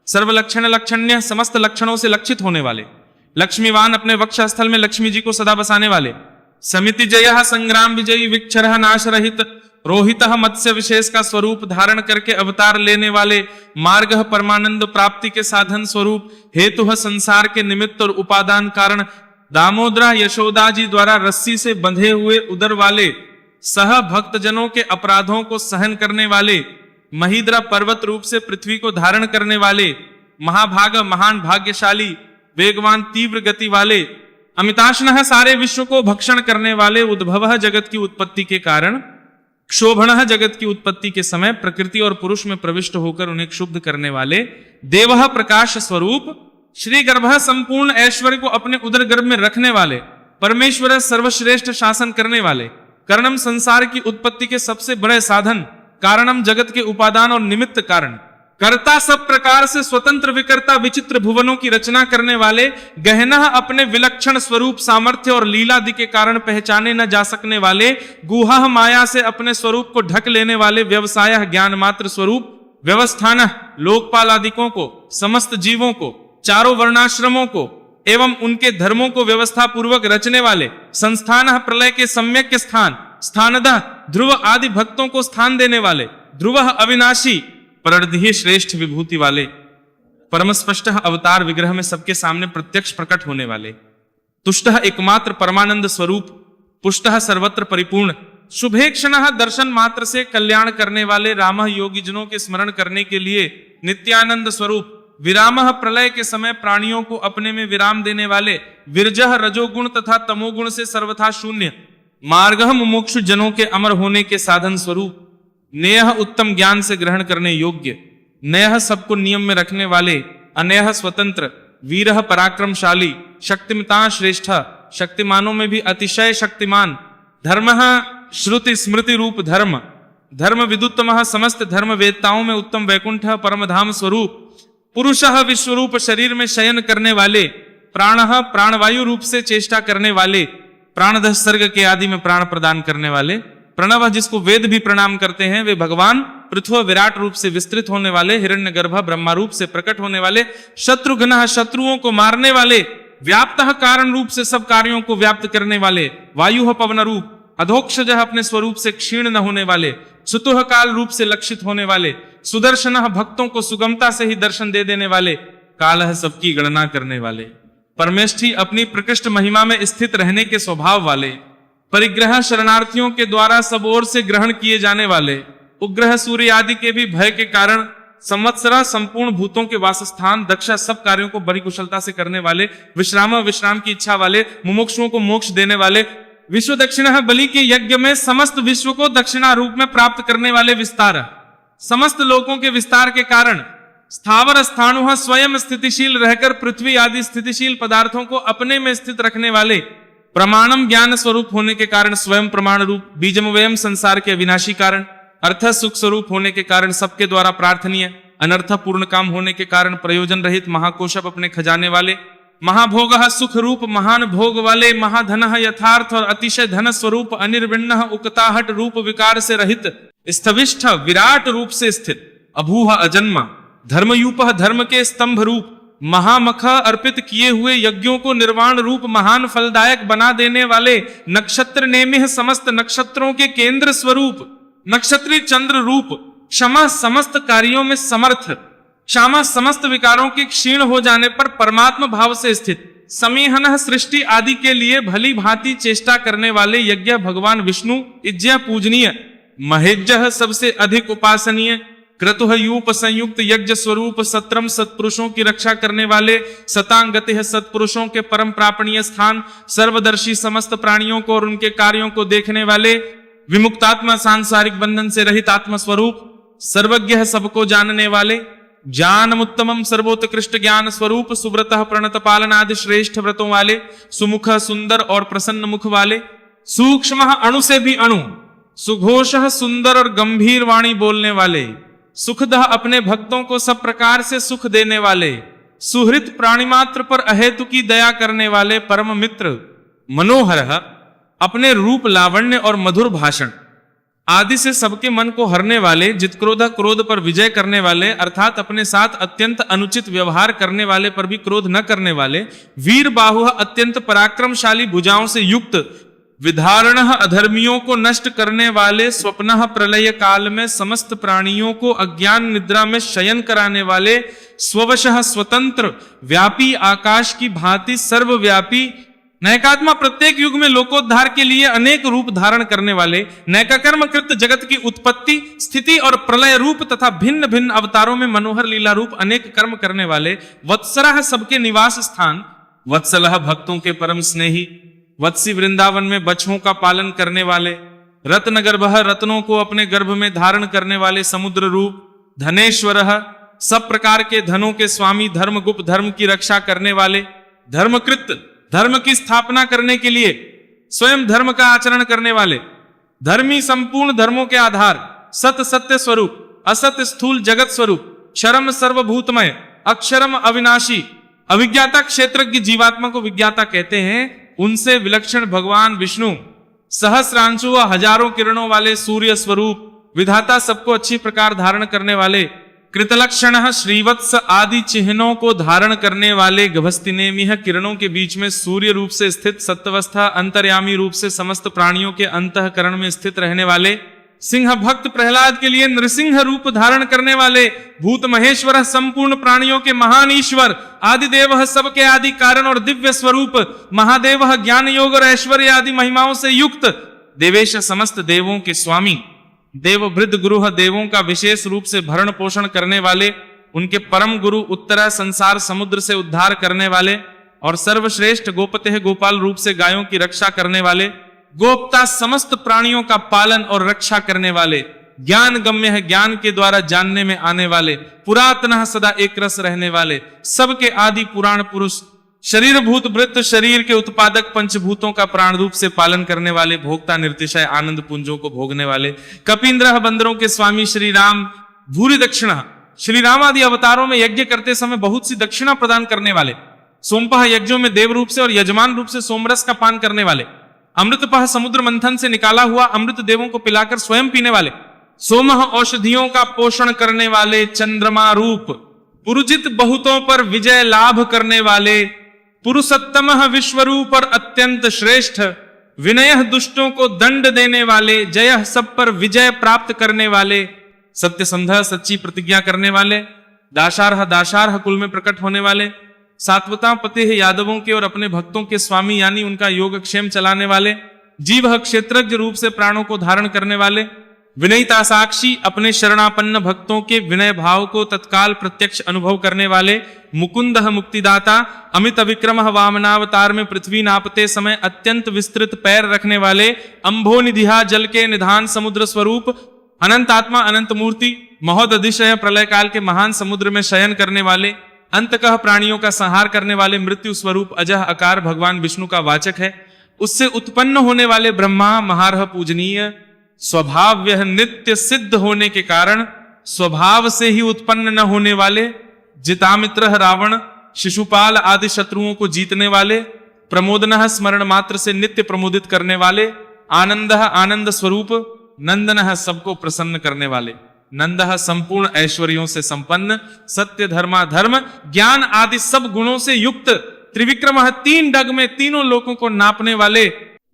सर्वलक्षण लक्षण्य समस्त लक्षणों से लक्षित होने वाले लक्ष्मीवान अपने वक्षस्थल में लक्ष्मी जी को सदा बसाने वाले समिति जय संग्राम विजयी विक्षर नाश रहित रोहित मत्स्य विशेष का स्वरूप धारण करके अवतार लेने वाले मार्ग परमानंद प्राप्ति के साधन स्वरूप हेतु संसार के निमित्त और उपादान कारण दामोदरा यशोदा जी द्वारा रस्सी से बंधे हुए उदर वाले सह भक्तजनों के अपराधों को सहन करने वाले महीद्रा पर्वत रूप से पृथ्वी को धारण करने वाले महाभाग महान भाग्यशाली वेगवान तीव्र गति वाले अमिताशनः सारे विश्व को भक्षण करने वाले उद्भव जगत की उत्पत्ति के कारण क्षोभण जगत की उत्पत्ति के समय प्रकृति और पुरुष में प्रविष्ट होकर उन्हें क्षुब्ध करने वाले देव प्रकाश स्वरूप श्री गर्भ संपूर्ण ऐश्वर्य को अपने उदर गर्भ में रखने वाले परमेश्वर सर्वश्रेष्ठ शासन करने वाले कर्णम संसार की उत्पत्ति के सबसे बड़े साधन कारणम जगत के उपादान और निमित्त कारण कर्ता सब प्रकार से स्वतंत्र विकर्ता विचित्र भुवनों की रचना करने वाले गहना अपने विलक्षण स्वरूप सामर्थ्य और लीलादि के कारण पहचाने न जा सकने वाले गुहा माया से अपने स्वरूप को ढक लेने वाले व्यवसाय ज्ञान मात्र स्वरूप व्यवस्थान लोकपाल आदिकों को समस्त जीवों को चारों वर्णाश्रमों को एवं उनके धर्मों को व्यवस्था पूर्वक रचने वाले संस्थान प्रलय के सम्यक स्थान स्थानदः ध्रुव आदि भक्तों को स्थान देने वाले ध्रुव अविनाशी परर्धि श्रेष्ठ विभूति वाले परम स्पष्ट अवतार विग्रह में सबके सामने प्रत्यक्ष प्रकट होने वाले तुष्ट एकमात्र परमानंद स्वरूप पुष्ट सर्वत्र परिपूर्ण शुभेक्षण दर्शन मात्र से कल्याण करने वाले राम योगी जनों के स्मरण करने के लिए नित्यानंद स्वरूप, विरामः प्रलय के समय प्राणियों को अपने में विराम देने वाले, विरजह रजोगुण तथा तमोगुण से सर्वथा शून्य, मार्गः मुमुक्षु जनों के अमर होने के साधन स्वरूप, नेह उत्तम ज्ञान से ग्रहण करने योग्य, नयः सबको नियम में रखने वाले, अनयः स्वतंत्र, वीरः पराक्रमशाली, शक्तिमता श्रेष्ठ, शक्तिमानों में भी अतिशय शक्तिमान, धर्मः श्रुति स्मृति रूप धर्म, धर्म विदुत्तमः समस्त धर्म वेदताओं में उत्तम, वैकुंठ परमधाम स्वरूप, पुरुषः विश्वरूप शरीर में शयन करने वाले, प्राणः प्राणवायु रूप से चेष्टा करने वाले, प्राणदह सर्ग के आदि में प्राण प्रदान करने वाले, प्रणव जिसको वेद भी प्रणाम करते हैं वे भगवान, पृथ्वी विराट रूप से विस्तृत होने वाले, हिरण्यगर्भ ब्रह्मा रूप से प्रकट होने वाले, शत्रुघ्नः शत्रुओं को मारने वाले, व्याप्तः कारण रूप से सब कार्यों को व्याप्त करने वाले, वायुः पवन रूप, अधोक्षजः अपने स्वरूप से क्षीण न होने वाले, सुतुः काल रूप से लक्षित होने वाले, सुदर्शनः भक्तों को सुगमता से ही दर्शन दे देने वाले, कालः सबकी गणना करने वाले, परमेष्ठी अपनी प्रकृष्ट महिमा में स्थित रहने के स्वभाव वाले, परिग्रह शरणार्थियों के द्वारा सब ओर से ग्रहण किए जाने वाले, उपग्रह सूर्य आदि के भी भय के कारण संवत्सरा संपूर्ण भूतों के वासस्थान, दक्षा सब कार्यों को बड़ी कुशलता से करने वाले, विश्राम की इच्छा वाले, मुमुक्षुओं को मोक्ष देने वाले, विश्व दक्षिणा बलि के यज्ञ में समस्त विश्व को दक्षिणा रूप में प्राप्त करने वाले, विस्तार समस्त लोकों के विस्तार के कारण, स्थावर स्थाणुः स्वयं स्थितिशील रहकर पृथ्वी आदि स्थितिशील पदार्थों को अपने में स्थित रखने वाले, प्रमाणम ज्ञान स्वरूप होने के कारण स्वयं प्रमाण रूप, बीजमवयम संसार के अविनाशी कारण, अर्थ सुख स्वरूप होने के कारण सबके द्वारा प्रार्थनीय, अनर्थ पूर्ण काम होने के कारण प्रयोजन रहित, महाकोशप अपने खजाने वाले, महाभोगः सुख रूप महान भोग वाले, महाधनः यथार्थ और अतिशय धन स्वरूप, अनिर्विण्णः उकताहट रूप विकार से रहित, स्थविष्ठ विराट रूप से स्थित, अभूह अजन्मा, धर्मयूपः धर्म के स्तंभ रूप, महामख अर्पित किए हुए यज्ञों को निर्वाण रूप महान फलदायक बना देने वाले, नक्षत्र नेमिह समस्त नक्षत्रों के केंद्र स्वरूप, नक्षत्री चंद्र रूप, क्षमा समस्त कार्यों में समर्थ, क्षमा समस्त विकारों के क्षीण हो जाने पर परमात्मा भाव से स्थित, समीहन सृष्टि आदि के लिए भली भांति चेष्टा करने वाले, यज्ञ भगवान विष्णु इज्य पूजनीय, महेज्य सबसे अधिक उपासनीय, क्रतुः यूप संयुक्त यज्ञ स्वरूप, सत्रम सत्पुरुषों की रक्षा करने वाले, सतांगतिः सत्पुरुषों के परम प्रापणीय स्थान, सर्वदर्शी समस्त प्राणियों को और उनके कार्यों को देखने वाले, विमुक्तात्मा सांसारिक बंधन से रहित आत्म स्वरूप, सर्वज्ञ सबको जानने वाले, ज्ञानमुत्तमम सर्वोत्कृष्ट ज्ञान स्वरूप, सुव्रतः प्रणत पालनादि श्रेष्ठ व्रतों वाले, सुमुख सुंदर और प्रसन्न मुख वाले, सूक्ष्म अणु से भी अणु, सुघोषः सुंदर और गंभीर वाणी बोलने वाले, सुखदः अपने भक्तों को सब प्रकार से सुख देने वाले, सुहृत प्राणी मात्र पर अहेतु की दया करने वाले, परम मित्र, मनोहरः अपने रूप लावण्य और मधुर भाषण आदि से सबके मन को हरने वाले, जितक्रोध क्रोध पर विजय करने वाले, अर्थात अपने साथ अत्यंत अनुचित व्यवहार करने वाले पर भी क्रोध न करने वाले, वीर बाहुः अत्यंत पराक्रमशाली भुजाओं से युक्त, विधारणः अधर्मियों को नष्ट करने वाले, स्वप्नः प्रलय काल में समस्त प्राणियों को अज्ञान निद्रा में शयन कराने वाले, स्ववशः स्वतंत्र, व्यापी आकाश की भांति सर्वव्यापी, नैकात्मा प्रत्येक युग में लोकोद्धार के लिए अनेक रूप धारण करने वाले, नैककर्म कृत जगत की उत्पत्ति स्थिति और प्रलय रूप तथा भिन्न भिन्न अवतारों में मनोहर लीला रूप अनेक कर्म करने वाले, वत्सरः सबके निवास स्थान, वत्सलः भक्तों के परम स्नेही, वत्सी वृंदावन में बछों का पालन करने वाले, रत्न गर्भः रत्नों को अपने गर्भ में धारण करने वाले, समुद्र रूप, धनेश्वरः सब प्रकार के धनों के स्वामी, धर्मगुप्त धर्म की रक्षा करने वाले, धर्मकृत धर्म की स्थापना करने के लिए स्वयं धर्म का आचरण करने वाले, धर्मी संपूर्ण धर्मों के आधार, सत सत्य स्वरूप, असत स्थूल जगत स्वरूप, क्षरम सर्वभूतमय, अक्षरम अविनाशी, अविज्ञाता क्षेत्रज्ञ जीवात्मा को विज्ञाता कहते हैं, उनसे विलक्षण भगवान विष्णु, सहस्रांशु व हजारों किरणों वाले सूर्य स्वरूप, विधाता सबको अच्छी प्रकार धारण करने वाले, कृतलक्षण श्रीवत्स आदि चिन्हों को धारण करने वाले, गभस्तिनेमिह किरणों के बीच में सूर्य रूप से स्थित, सत्वस्था अंतर्यामी रूप से समस्त प्राणियों के अंतःकरण में स्थित रहने वाले, सिंह भक्त प्रहलाद के लिए नृसिंह रूप धारण करने वाले, भूत महेश्वर संपूर्ण प्राणियों के महान ईश्वर, आदिदेव सबके आदि कारण और दिव्य स्वरूप, महादेव ज्ञान योग और ऐश्वर्य आदि महिमाओं से युक्त, देवेश समस्त देवों के स्वामी, देव वृद्ध गुरु देवों का विशेष रूप से भरण पोषण करने वाले, उनके परम गुरु उत्तरा संसार समुद्र से उद्धार करने वाले और सर्वश्रेष्ठ गोपते गोपाल रूप से गायों की रक्षा करने वाले, गोप्ता समस्त प्राणियों का पालन और रक्षा करने वाले, ज्ञान गम्य है ज्ञान के द्वारा जानने में आने वाले, पुरातनः सदा एक रस रहने वाले, सबके आदि पुराण पुरुष, शरीर भूत वृत्त शरीर के उत्पादक पंचभूतों का प्राण रूप से पालन करने वाले, भोक्ता निर्तिशय आनंद पुंजों को भोगने वाले, कपींद्र बंदरों के स्वामी श्री राम, भूरी दक्षिणा, श्री राम आदि अवतारों में यज्ञ करते समय बहुत सी दक्षिणा प्रदान करने वाले, सोमपह यज्ञों में देव रूप से और यजमान रूप से सोमरस का पान करने वाले, अमृतपह समुद्र मंथन से निकाला हुआ अमृत देवों को पिलाकर स्वयं पीने वाले, सोमह औषधियों का पोषण करने वाले, चंद्रमा रूप, पुरुजित बहुतों पर विजय लाभ करने वाले, पुरुषोत्तम विश्वरूप और अत्यंत श्रेष्ठ, विनय दुष्टों को दंड देने वाले, जय सब पर विजय प्राप्त करने वाले, सत्यसंध सच्ची प्रतिज्ञा करने वाले, दाशारह कुल में प्रकट होने वाले, सात्वता पते यादवों के और अपने भक्तों के स्वामी यानी उनका योगक्षेम चलाने वाले, जीव क्षेत्रज्ञ रूप से प्राणों को धारण करने वाले, विनयता साक्षी अपने शरणापन्न भक्तों के विनय भाव को तत्काल प्रत्यक्ष अनुभव करने वाले, मुकुंद मुक्तिदाता, अमित विक्रम वामनावतार में पृथ्वी नापते समय अत्यंत विस्तृत पैर रखने वाले, अंभो निधिया जल के निधान समुद्र स्वरूप, अनंत आत्मा अनंत मूर्ति, महोदधिशय प्रलय काल के महान समुद्र में शयन करने वाले, अंतकः प्राणियों का संहार करने वाले, मृत्यु स्वरूप अजह आकार भगवान विष्णु का वाचक है, उससे उत्पन्न होने वाले ब्रह्मा महारह पूजनीय, स्वभाव यह नित्य सिद्ध होने के कारण स्वभाव से ही उत्पन्न न होने वाले, जितामित्र रावण शिशुपाल आदि शत्रुओं को जीतने वाले, प्रमोदन स्मरण मात्र से नित्य प्रमोदित करने वाले, आनंद आनंद स्वरूप, नंदन सबको प्रसन्न करने वाले, नंद संपूर्ण ऐश्वर्यों से संपन्न, सत्य धर्मा धर्म ज्ञान आदि सब गुणों से युक्त, त्रिविक्रम तीन डग में तीनों लोकों को नापने वाले,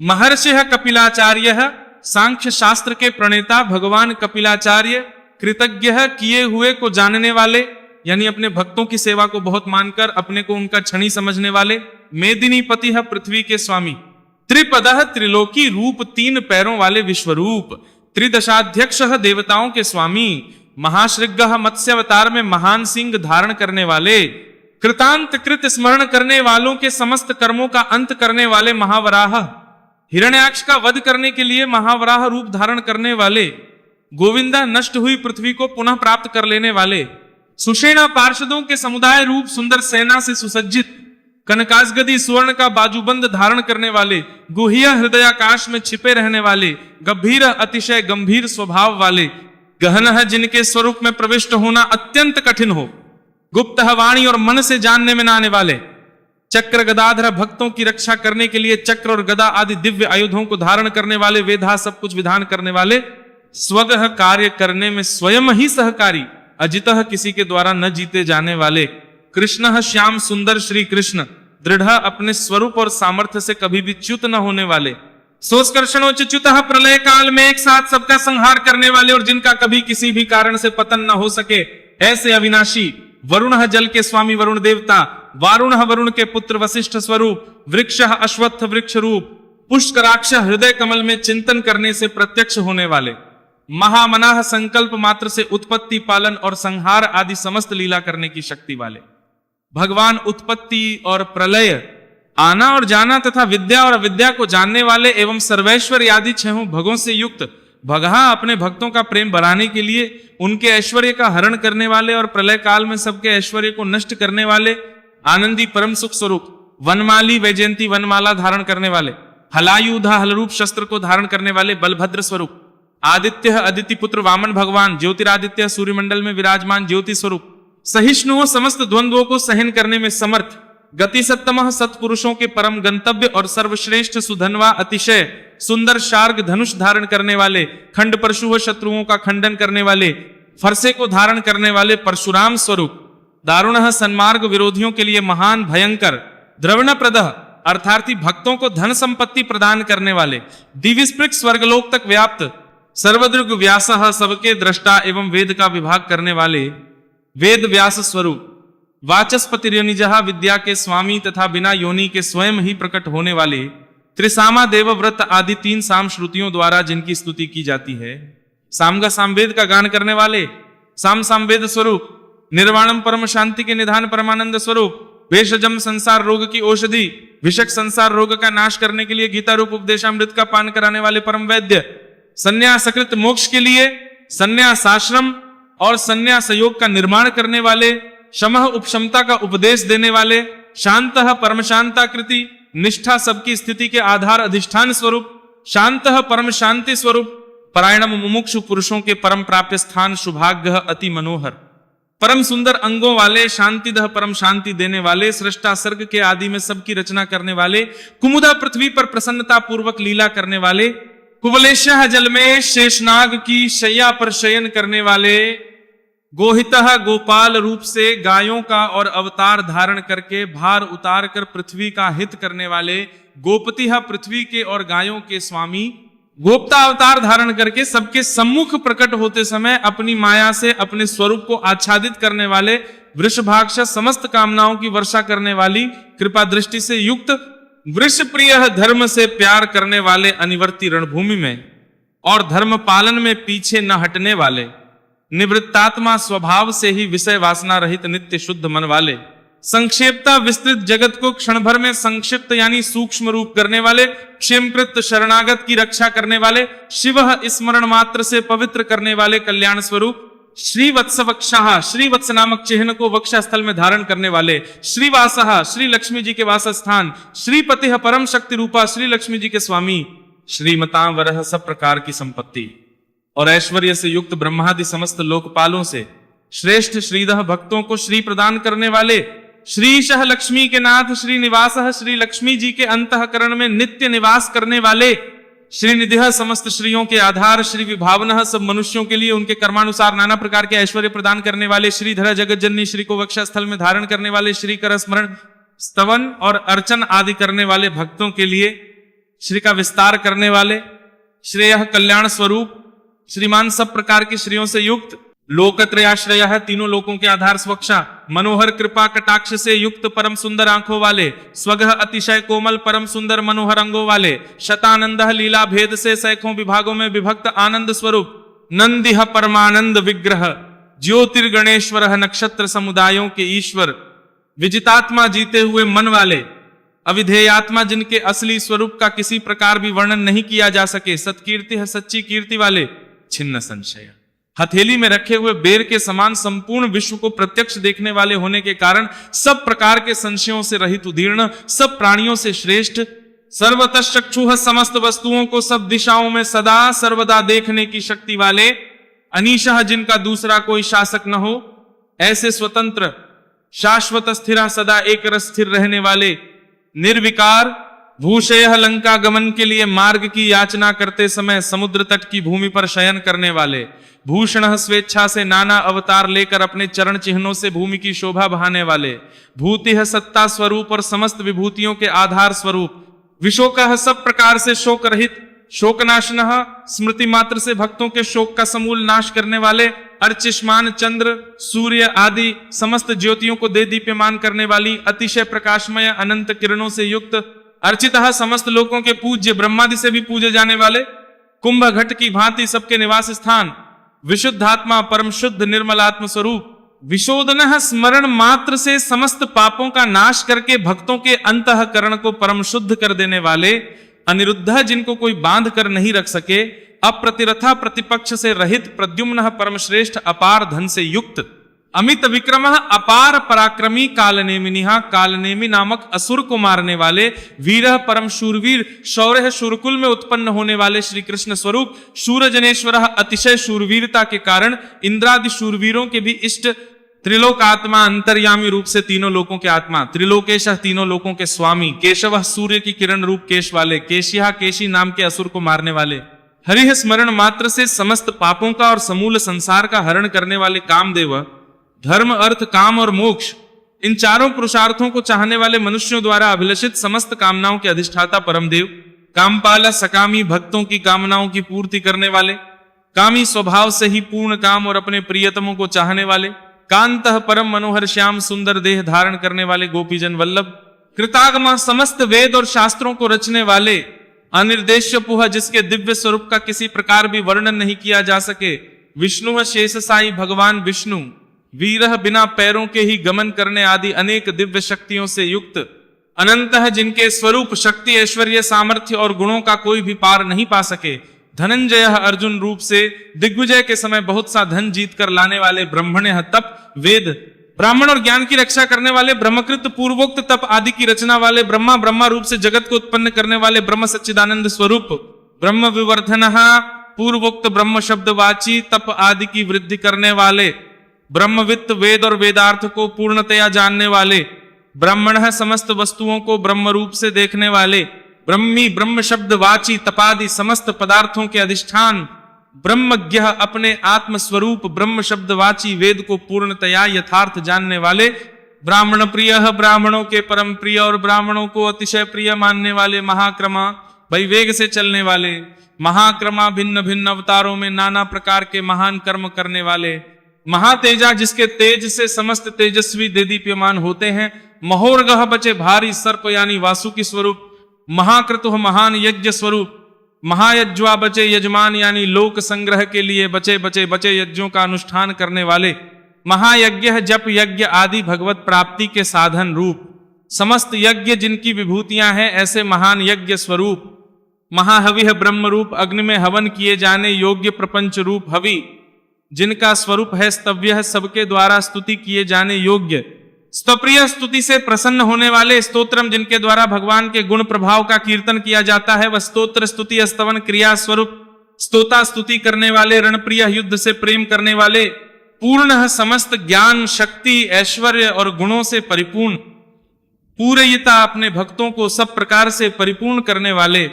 महर्षि कपिलाचार्य सांख्य शास्त्र के प्रणेता भगवान कपिलाचार्य, कृतज्ञ किए हुए को जानने वाले यानी अपने भक्तों की सेवा को बहुत मानकर अपने को उनका क्षणी समझने वाले, मेदिनी पति है पृथ्वी के स्वामी, त्रिपदः त्रिलोकी रूप तीन पैरों वाले विश्वरूप, त्रिदशाध्यक्ष देवताओं के स्वामी, महाश्रृंग मत्स्य अवतार में महान सिंह धारण करने वाले, कृतांत कृत स्मरण करने वालों के समस्त कर्मों का अंत करने वाले महावराह, हिरण्याक्ष का वध करने के लिए महावराह रूप धारण करने वाले, गोविंदा नष्ट हुई पृथ्वी को पुनः प्राप्त कर लेने वाले, सुषेणा पार्षदों के समुदाय रूप सुंदर सेना से सुसज्जित, कनकासगदी सुवर्ण का बाजूबंद धारण करने वाले, गुह्य हृदयाकाश में छिपे रहने वाले, गंभीर अतिशय गंभीर स्वभाव वाले, गहन है जिनके स्वरूप में प्रविष्ट होना अत्यंत कठिन हो, गुप्त वाणी और मन से जानने में न आने वाले, चक्र गदाधर भक्तों की रक्षा करने के लिए चक्र और गदा आदि दिव्य आयुधों को धारण करने वाले, वेदा सब कुछ विधान करने वाले, स्वगह कार्य करने में स्वयं ही सहकारी, अजितः किसी के द्वारा न जीते जाने वाले, कृष्ण श्याम सुंदर श्री कृष्ण, दृढ़ अपने स्वरूप और सामर्थ्य से कभी भी च्युत न होने वाले, सोस्कर्षणोच्युत प्रलय काल में एक साथ सबका संहार करने वाले और जिनका कभी किसी भी कारण से पतन न हो सके, ऐसे अविनाशी, वरुण जल के स्वामी वरुण देवता, वारुण वरुण के पुत्र वशिष्ठ स्वरूप, वृक्ष अश्वत्थ वृक्ष रूप, पुष्कराक्ष हृदय कमल में चिंतन करने से प्रत्यक्ष होने वाले, महामनाह संकल्प मात्र से उत्पत्ति पालन और संहार आदि समस्त लीला करने की शक्ति वाले, भगवान उत्पत्ति और प्रलय, आना और जाना तथा विद्या और अविद्या को जानने वाले एवं सर्वैश्वर्य आदि छहों भगों से युक्त, भगहा अपने भक्तों का प्रेम बढ़ाने के लिए उनके ऐश्वर्य का हरण करने वाले और प्रलय काल में सबके ऐश्वर्य को नष्ट करने वाले, आनंदी परम सुख स्वरूप, वनमाली वैजयंती वनमाला धारण करने वाले, हलायुधा हलरूप शस्त्र को धारण करने वाले बलभद्र स्वरूप, आदित्य अदिति पुत्र वामन भगवान, ज्योतिरादित्य सूर्यमंडल में विराजमान ज्योति स्वरूप, सहिष्णु समस्त द्वंद्वों को सहन करने में समर्थ, गति सत्तम सत्पुरुषों के परम गंतव्य और सर्वश्रेष्ठ सुधनवा अतिशय सुंदर शार्ग धनुष धारण करने वाले, खंड परशु शत्रुओं का खंडन करने वाले, फरसे को धारण करने वाले परशुराम स्वरूप, दारुण सन्मार्ग विरोधियों के लिए महान भयंकर, द्रवण प्रदह अर्थार्थी भक्तों को धन संपत्ति प्रदान करने वाले, दिविस्पृक स्वर्गलोक तक व्याप्त, सर्वदृग व्यास सबके दृष्टा एवं वेद का विभाग करने वाले, वेद व्यास स्वरूप, वाचस्पतिर्योनिजः विद्या के स्वामी तथा बिना योनि के स्वयं ही प्रकट होने वाले, त्रिसामा देवव्रत आदि तीन साम श्रुतियों द्वारा जिनकी स्तुति की जाती है, सामगा सामवेद का गान करने वाले, साम सामवेद स्वरूप, निर्वाणम परम शांति के निधान परमानंद स्वरूप, भेषजम संसार रोग की औषधि, विषक संसार रोग का नाश करने के लिए गीता रूप उपदेशामृत का पान कराने वाले परम वैद्य, संन्यासकृत मोक्ष के लिए संन्यास आश्रम और संन्यास योग का निर्माण करने वाले, शमः उपशमता का उपदेश देने वाले, शांतः परम शांताकृति, निष्ठा सबकी स्थिति के आधार अधिष्ठान स्वरूप, शांतः परम शांति स्वरूप, परायणम मुमुक्षु पुरुषों के परम प्राप्य स्थान, शुभाग्य अति मनोहर, परम सुंदर अंगों वाले, शांतिदह परम शांति देने वाले, सृष्टा सर्ग के आदि में सबकी रचना करने वाले, कुमुदा पृथ्वी पर प्रसन्नता पूर्वक लीला करने वाले, कुवलेशः जल में शेषनाग की शैया पर शयन करने वाले, गोहितः गोपाल रूप से गायों का और अवतार धारण करके भार उतार कर पृथ्वी का हित करने वाले, गोपतिः पृथ्वी के और गायों के स्वामी, गोप्ता अवतार धारण करके सबके सम्मुख प्रकट होते समय अपनी माया से अपने स्वरूप को आच्छादित करने वाले, वृषभाक्ष समस्त कामनाओं की वर्षा करने वाली, कृपा दृष्टि से युक्त, वृष प्रिय धर्म से प्यार करने वाले, अनिवर्ती रणभूमि में और धर्म पालन में पीछे न हटने वाले, निवृत्तात्मा स्वभाव से ही विषय वासना रहित नित्य शुद्ध मन वाले, संक्षेपता विस्तृत जगत को क्षण भर में संक्षिप्त यानी सूक्ष्म रूप करने वाले, क्षेमकृत शरणागत की रक्षा करने वाले, शिव स्मरण मात्र से पवित्र करने वाले, कल्याण स्वरूप, श्रीवत्स वक्षः श्रीवत्स नामक चिन्ह को वक्षा स्थल में धारण करने वाले, श्रीवासः श्री लक्ष्मी जी के वास स्थान, श्रीपतिः परम शक्ति रूपा श्री लक्ष्मी जी के स्वामी, श्रीमतावरः सब प्रकार की संपत्ति और ऐश्वर्य से युक्त ब्रह्मादि समस्त लोकपालों से श्रेष्ठ श्रीदह भक्तों को श्री प्रदान करने वाले, श्रीशः लक्ष्मी के नाथ श्रीनिवासः श्री लक्ष्मी जी के अंतःकरण में नित्य निवास करने वाले, श्रीनिधिः समस्त श्रीयों के आधार, श्री विभावनः सब मनुष्यों के लिए उनके कर्मानुसार नाना प्रकार के ऐश्वर्य प्रदान करने वाले, श्रीधर जगत जननी श्री को वक्षा स्थल में धारण करने वाले, श्री कर स्मरण स्तवन और अर्चन आदि करने वाले भक्तों के लिए श्री का विस्तार करने वाले, श्रेयः कल्याण स्वरूप, श्रीमान सब प्रकार के श्रेयों से युक्त, लोकत्रयाश्रय है तीनों लोकों के आधार स्वक्षा, मनोहर कृपा कटाक्ष से युक्त परम सुंदर आंखों वाले, स्वगः अतिशय कोमल परम सुंदर मनोहर अंगों वाले, शतानंद लीला भेद से सैकड़ों विभागों में विभक्त आनंद स्वरूप, नंदिह परमानंद विग्रह, ज्योतिर्गणेश्वर नक्षत्र समुदायों के ईश्वर, विजितात्मा जीते हुए मन वाले, अविधेयात्मा जिनके असली स्वरूप का किसी प्रकार भी वर्णन नहीं किया जा सके, सत्कीर्ति है सच्ची कीर्ति वाले, छिन्न संशय, हथेली में रखे हुए बेर के समान संपूर्ण विश्व को प्रत्यक्ष देखने वाले होने के कारण सब प्रकार के संशयों से रहित उदीर्ण, सब प्राणियों से श्रेष्ठ, सर्वतः चक्षुः समस्त वस्तुओं को सब दिशाओं में सदा सर्वदा देखने की शक्ति वाले, अनीशः जिनका दूसरा कोई शासक न हो, ऐसे स्वतंत्र शाश्वत स्थिरा सदा एक रस स्थिर रहने वाले, निर्विकार, भूषयः लंका गमन के लिए मार्ग की याचना करते समय समुद्र तट की भूमि पर शयन करने वाले, भूषण स्वेच्छा से नाना अवतार लेकर अपने चरण चिन्हों से भूमि की शोभा बहाने वाले, भूतिः सत्ता स्वरूप और समस्त विभूतियों के आधार स्वरूप, विशोकः सब प्रकार से शोक रहित, शोकनाशनः स्मृति मात्र से भक्तों के शोक का समूल नाश करने वाले, अर्चिष्मान चंद्र सूर्य आदि समस्त ज्योतियों को दे दीप्यमान करने वाली, अतिशय प्रकाशमय अनंत किरणों से युक्त, अर्चितः समस्त लोगों के पूज्य ब्रह्मादि से भी पूजे जाने वाले, कुंभ घट की भांति सबके निवास स्थान, विशुद्धात्मा परम शुद्ध निर्मलात्म स्वरूप, विशोधन स्मरण मात्र से समस्त पापों का नाश करके भक्तों के अंतःकरण को परम शुद्ध कर देने वाले, अनिरुद्ध जिनको कोई बांध कर नहीं रख सके, अप्रतिरथा प्रतिपक्ष से रहित, प्रद्युम्न परम श्रेष्ठ अपार धन से युक्त, अमित विक्रम अपार पराक्रमी, कालनेमिनिहा कालनेमि नामक असुर को मारने वाले, वीर परम शूरवीर, शौर्य शूरकुल में उत्पन्न होने वाले श्री कृष्ण स्वरूप, शूरजनेश्वर अतिशय शूरवीरता के कारण इंद्रादि शूरवीरों के भी इष्ट, त्रिलोकात्मा अंतर्यामी रूप से तीनों लोकों के आत्मा, त्रिलोकेश तीनों लोकों के स्वामी, केशव सूर्य की किरण रूप केश वाले, केशिया केशी नाम के असुर को मारने वाले, हरिह स्मरण मात्र से समस्त पापों का और समूल संसार का हरण करने वाले कामदेव, धर्म अर्थ काम और मोक्ष इन चारों पुरुषार्थों को चाहने वाले मनुष्यों द्वारा अभिलषित समस्त कामनाओं के अधिष्ठाता परमदेव, कामपाल सकामी भक्तों की कामनाओं की पूर्ति करने वाले, कामी स्वभाव से ही पूर्ण काम और अपने प्रियतमों को चाहने वाले, कांतः परम मनोहर श्याम सुंदर देह धारण करने वाले गोपीजन वल्लभ, कृतागमा समस्त वेद और शास्त्रों को रचने वाले, अनिर्देश्य पुह जिसके दिव्य स्वरूप का किसी प्रकार भी वर्णन नहीं किया जा सके, विष्णु शेष साई भगवान विष्णु, वीरः बिना पैरों के ही गमन करने आदि अनेक दिव्य शक्तियों से युक्त, अनंत है जिनके स्वरूप शक्ति ऐश्वर्य सामर्थ्य और गुणों का कोई भी पार नहीं पा सके। धनंजय अर्जुन रूप से दिग्विजय के समय बहुत सा धन जीत कर लाने वाले, ब्रह्मण्य तप वेद ब्राह्मण और ज्ञान की रक्षा करने वाले, ब्रह्मकृत पूर्वोक्त तप आदि की रचना वाले, ब्रह्मा रूप से जगत को उत्पन्न करने वाले, ब्रह्म सच्चिदानंद स्वरूप, ब्रह्म विवर्धन पूर्वोक्त ब्रह्म शब्द वाची तप आदि की वृद्धि करने वाले, ब्रह्मवित्त वेद और वेदार्थ को पूर्णतया जानने वाले, ब्राह्मण समस्त वस्तुओं को ब्रह्म रूप से देखने वाले, ब्रह्मी ब्रह्म शब्द वाची तपादि समस्त पदार्थों के अधिष्ठान, ब्रह्मज्ञ अपने आत्म स्वरूप ब्रह्म शब्द वाची वेद को पूर्णतया यथार्थ जानने वाले, ब्राह्मण प्रिय ब्राह्मणों के परम प्रिय और ब्राह्मणों को अतिशय प्रिय मानने वाले, महाक्रमा वेग से चलने वाले, महाक्रमा भिन्न भिन्न अवतारों में नाना प्रकार के महान कर्म करने वाले, महातेजा जिसके तेज से समस्त तेजस्वी देदीप्यमान होते हैं, महोर्गह बचे भारी सर्प यानी वासुकी स्वरूप, महाक्रतुः महान यज्ञ स्वरूप, महायज्वा बचे यजमान यानी लोक संग्रह के लिए बचे बचे यज्ञों का अनुष्ठान करने वाले, महायज्ञ जप यज्ञ आदि भगवत प्राप्ति के साधन रूप, समस्त यज्ञ जिनकी विभूतियां हैं ऐसे महान यज्ञ स्वरूप, महाहविः ब्रह्म रूप अग्नि में हवन किए जाने योग्य प्रपंच रूप हवि, जिनका स्वरूप है स्तव्य सबके द्वारा स्तुति किए जाने योग्य, स्तप्रिय स्तुति से प्रसन्न होने वाले, स्तोत्रम जिनके द्वारा भगवान के गुण प्रभाव का कीर्तन किया जाता है, वह स्तोत्र स्तुति स्तवन क्रिया स्वरूप, स्तोता स्तुति करने वाले, रणप्रिय युद्ध से प्रेम करने वाले, पूर्ण समस्त ज्ञान शक्ति ऐश्वर्य और गुणों से परिपूर्ण, पूरयिता अपने भक्तों को सब प्रकार से परिपूर्ण करने वाले,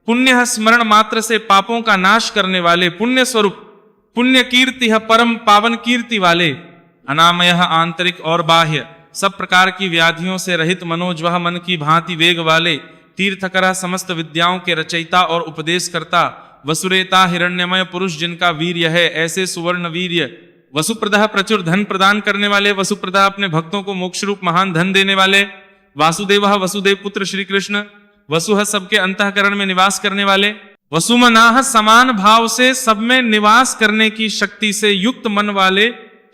पुण्य स्मरण मात्र से पापों का नाश करने वाले, पुण्य स्वरूप, पुण्य कीर्ति परम पावन कीर्ति वाले, अनामय आंतरिक और बाह्य सब प्रकार की व्याधियों से रहित, मनोज वह मन की भांति वेग वाले, तीर्थकरा समस्त विद्याओं के रचयिता और उपदेश करता, वसुरेता हिरण्यमय पुरुष जिनका वीर्य है ऐसे सुवर्ण वीर्य, वसुप्रदा प्रचुर धन प्रदान करने वाले, वसुप्रदा अपने भक्तों को मोक्ष रूप महान धन देने वाले, वासुदेव वसुदेव पुत्र श्री कृष्ण, वसुह सबके अंतःकरण में निवास करने वाले, वसुमनाह समान भाव से सब में निवास करने की शक्ति से युक्त मन वाले,